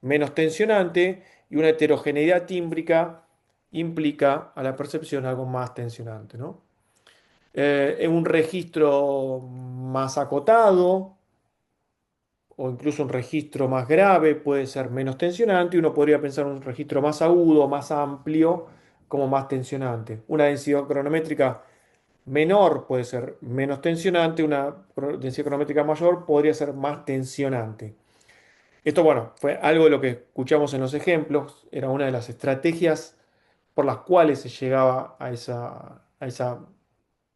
menos tensionante y una heterogeneidad tímbrica implica a la percepción algo más tensionante, ¿no? En un registro más acotado o incluso un registro más grave puede ser menos tensionante y uno podría pensar un registro más agudo, más amplio, como más tensionante. Una densidad cronométrica menor puede ser menos tensionante, una densidad cronométrica mayor podría ser más tensionante. Esto, bueno, fue algo de lo que escuchamos en los ejemplos, era una de las estrategias por las cuales se llegaba a esa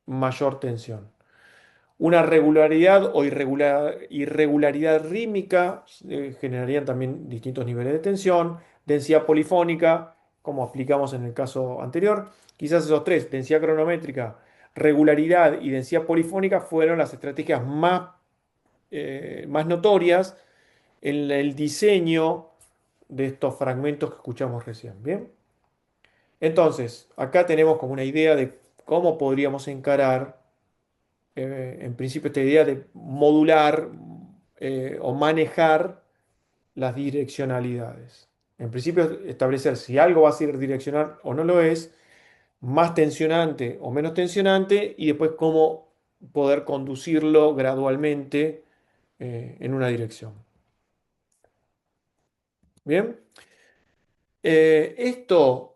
mayor tensión. Una regularidad o irregularidad rítmica generarían también distintos niveles de tensión. Densidad polifónica, como aplicamos en el caso anterior. Quizás esos tres, densidad cronométrica, regularidad y densidad polifónica, fueron las estrategias más notorias en el diseño de estos fragmentos que escuchamos recién. Bien, entonces, acá tenemos como una idea de cómo podríamos encarar en principio esta idea de modular o manejar las direccionalidades. En principio, establecer si algo va a ser direccional o no lo es, más tensionante o menos tensionante, y después cómo poder conducirlo gradualmente en una dirección. Bien, esto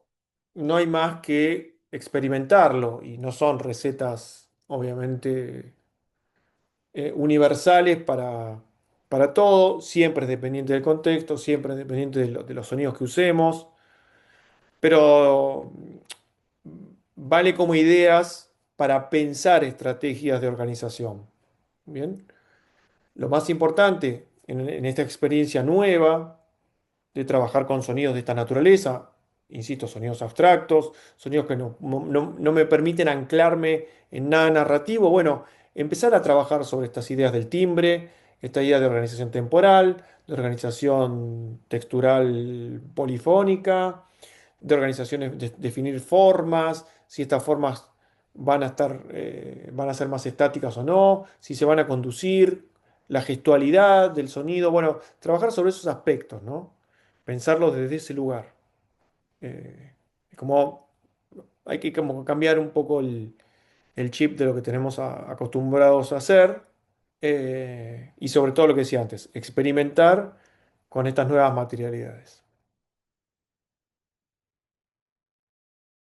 no hay más que experimentarlo y no son recetas, obviamente universales para todo, siempre es dependiente del contexto, siempre es dependiente de los sonidos que usemos, pero vale como ideas para pensar estrategias de organización. Bien, lo más importante en esta experiencia nueva de trabajar con sonidos de esta naturaleza, insisto, sonidos abstractos, sonidos que no me permiten anclarme en nada narrativo. Bueno, empezar a trabajar sobre estas ideas del timbre, esta idea de organización temporal, de organización textural polifónica, de organizaciones, definir formas, si estas formas van a ser más estáticas o no, si se van a conducir, la gestualidad del sonido, bueno, trabajar sobre esos aspectos, ¿no? Pensarlo desde ese lugar. Como hay que como cambiar un poco el chip de lo que tenemos acostumbrados a hacer y sobre todo lo que decía antes, experimentar con estas nuevas materialidades.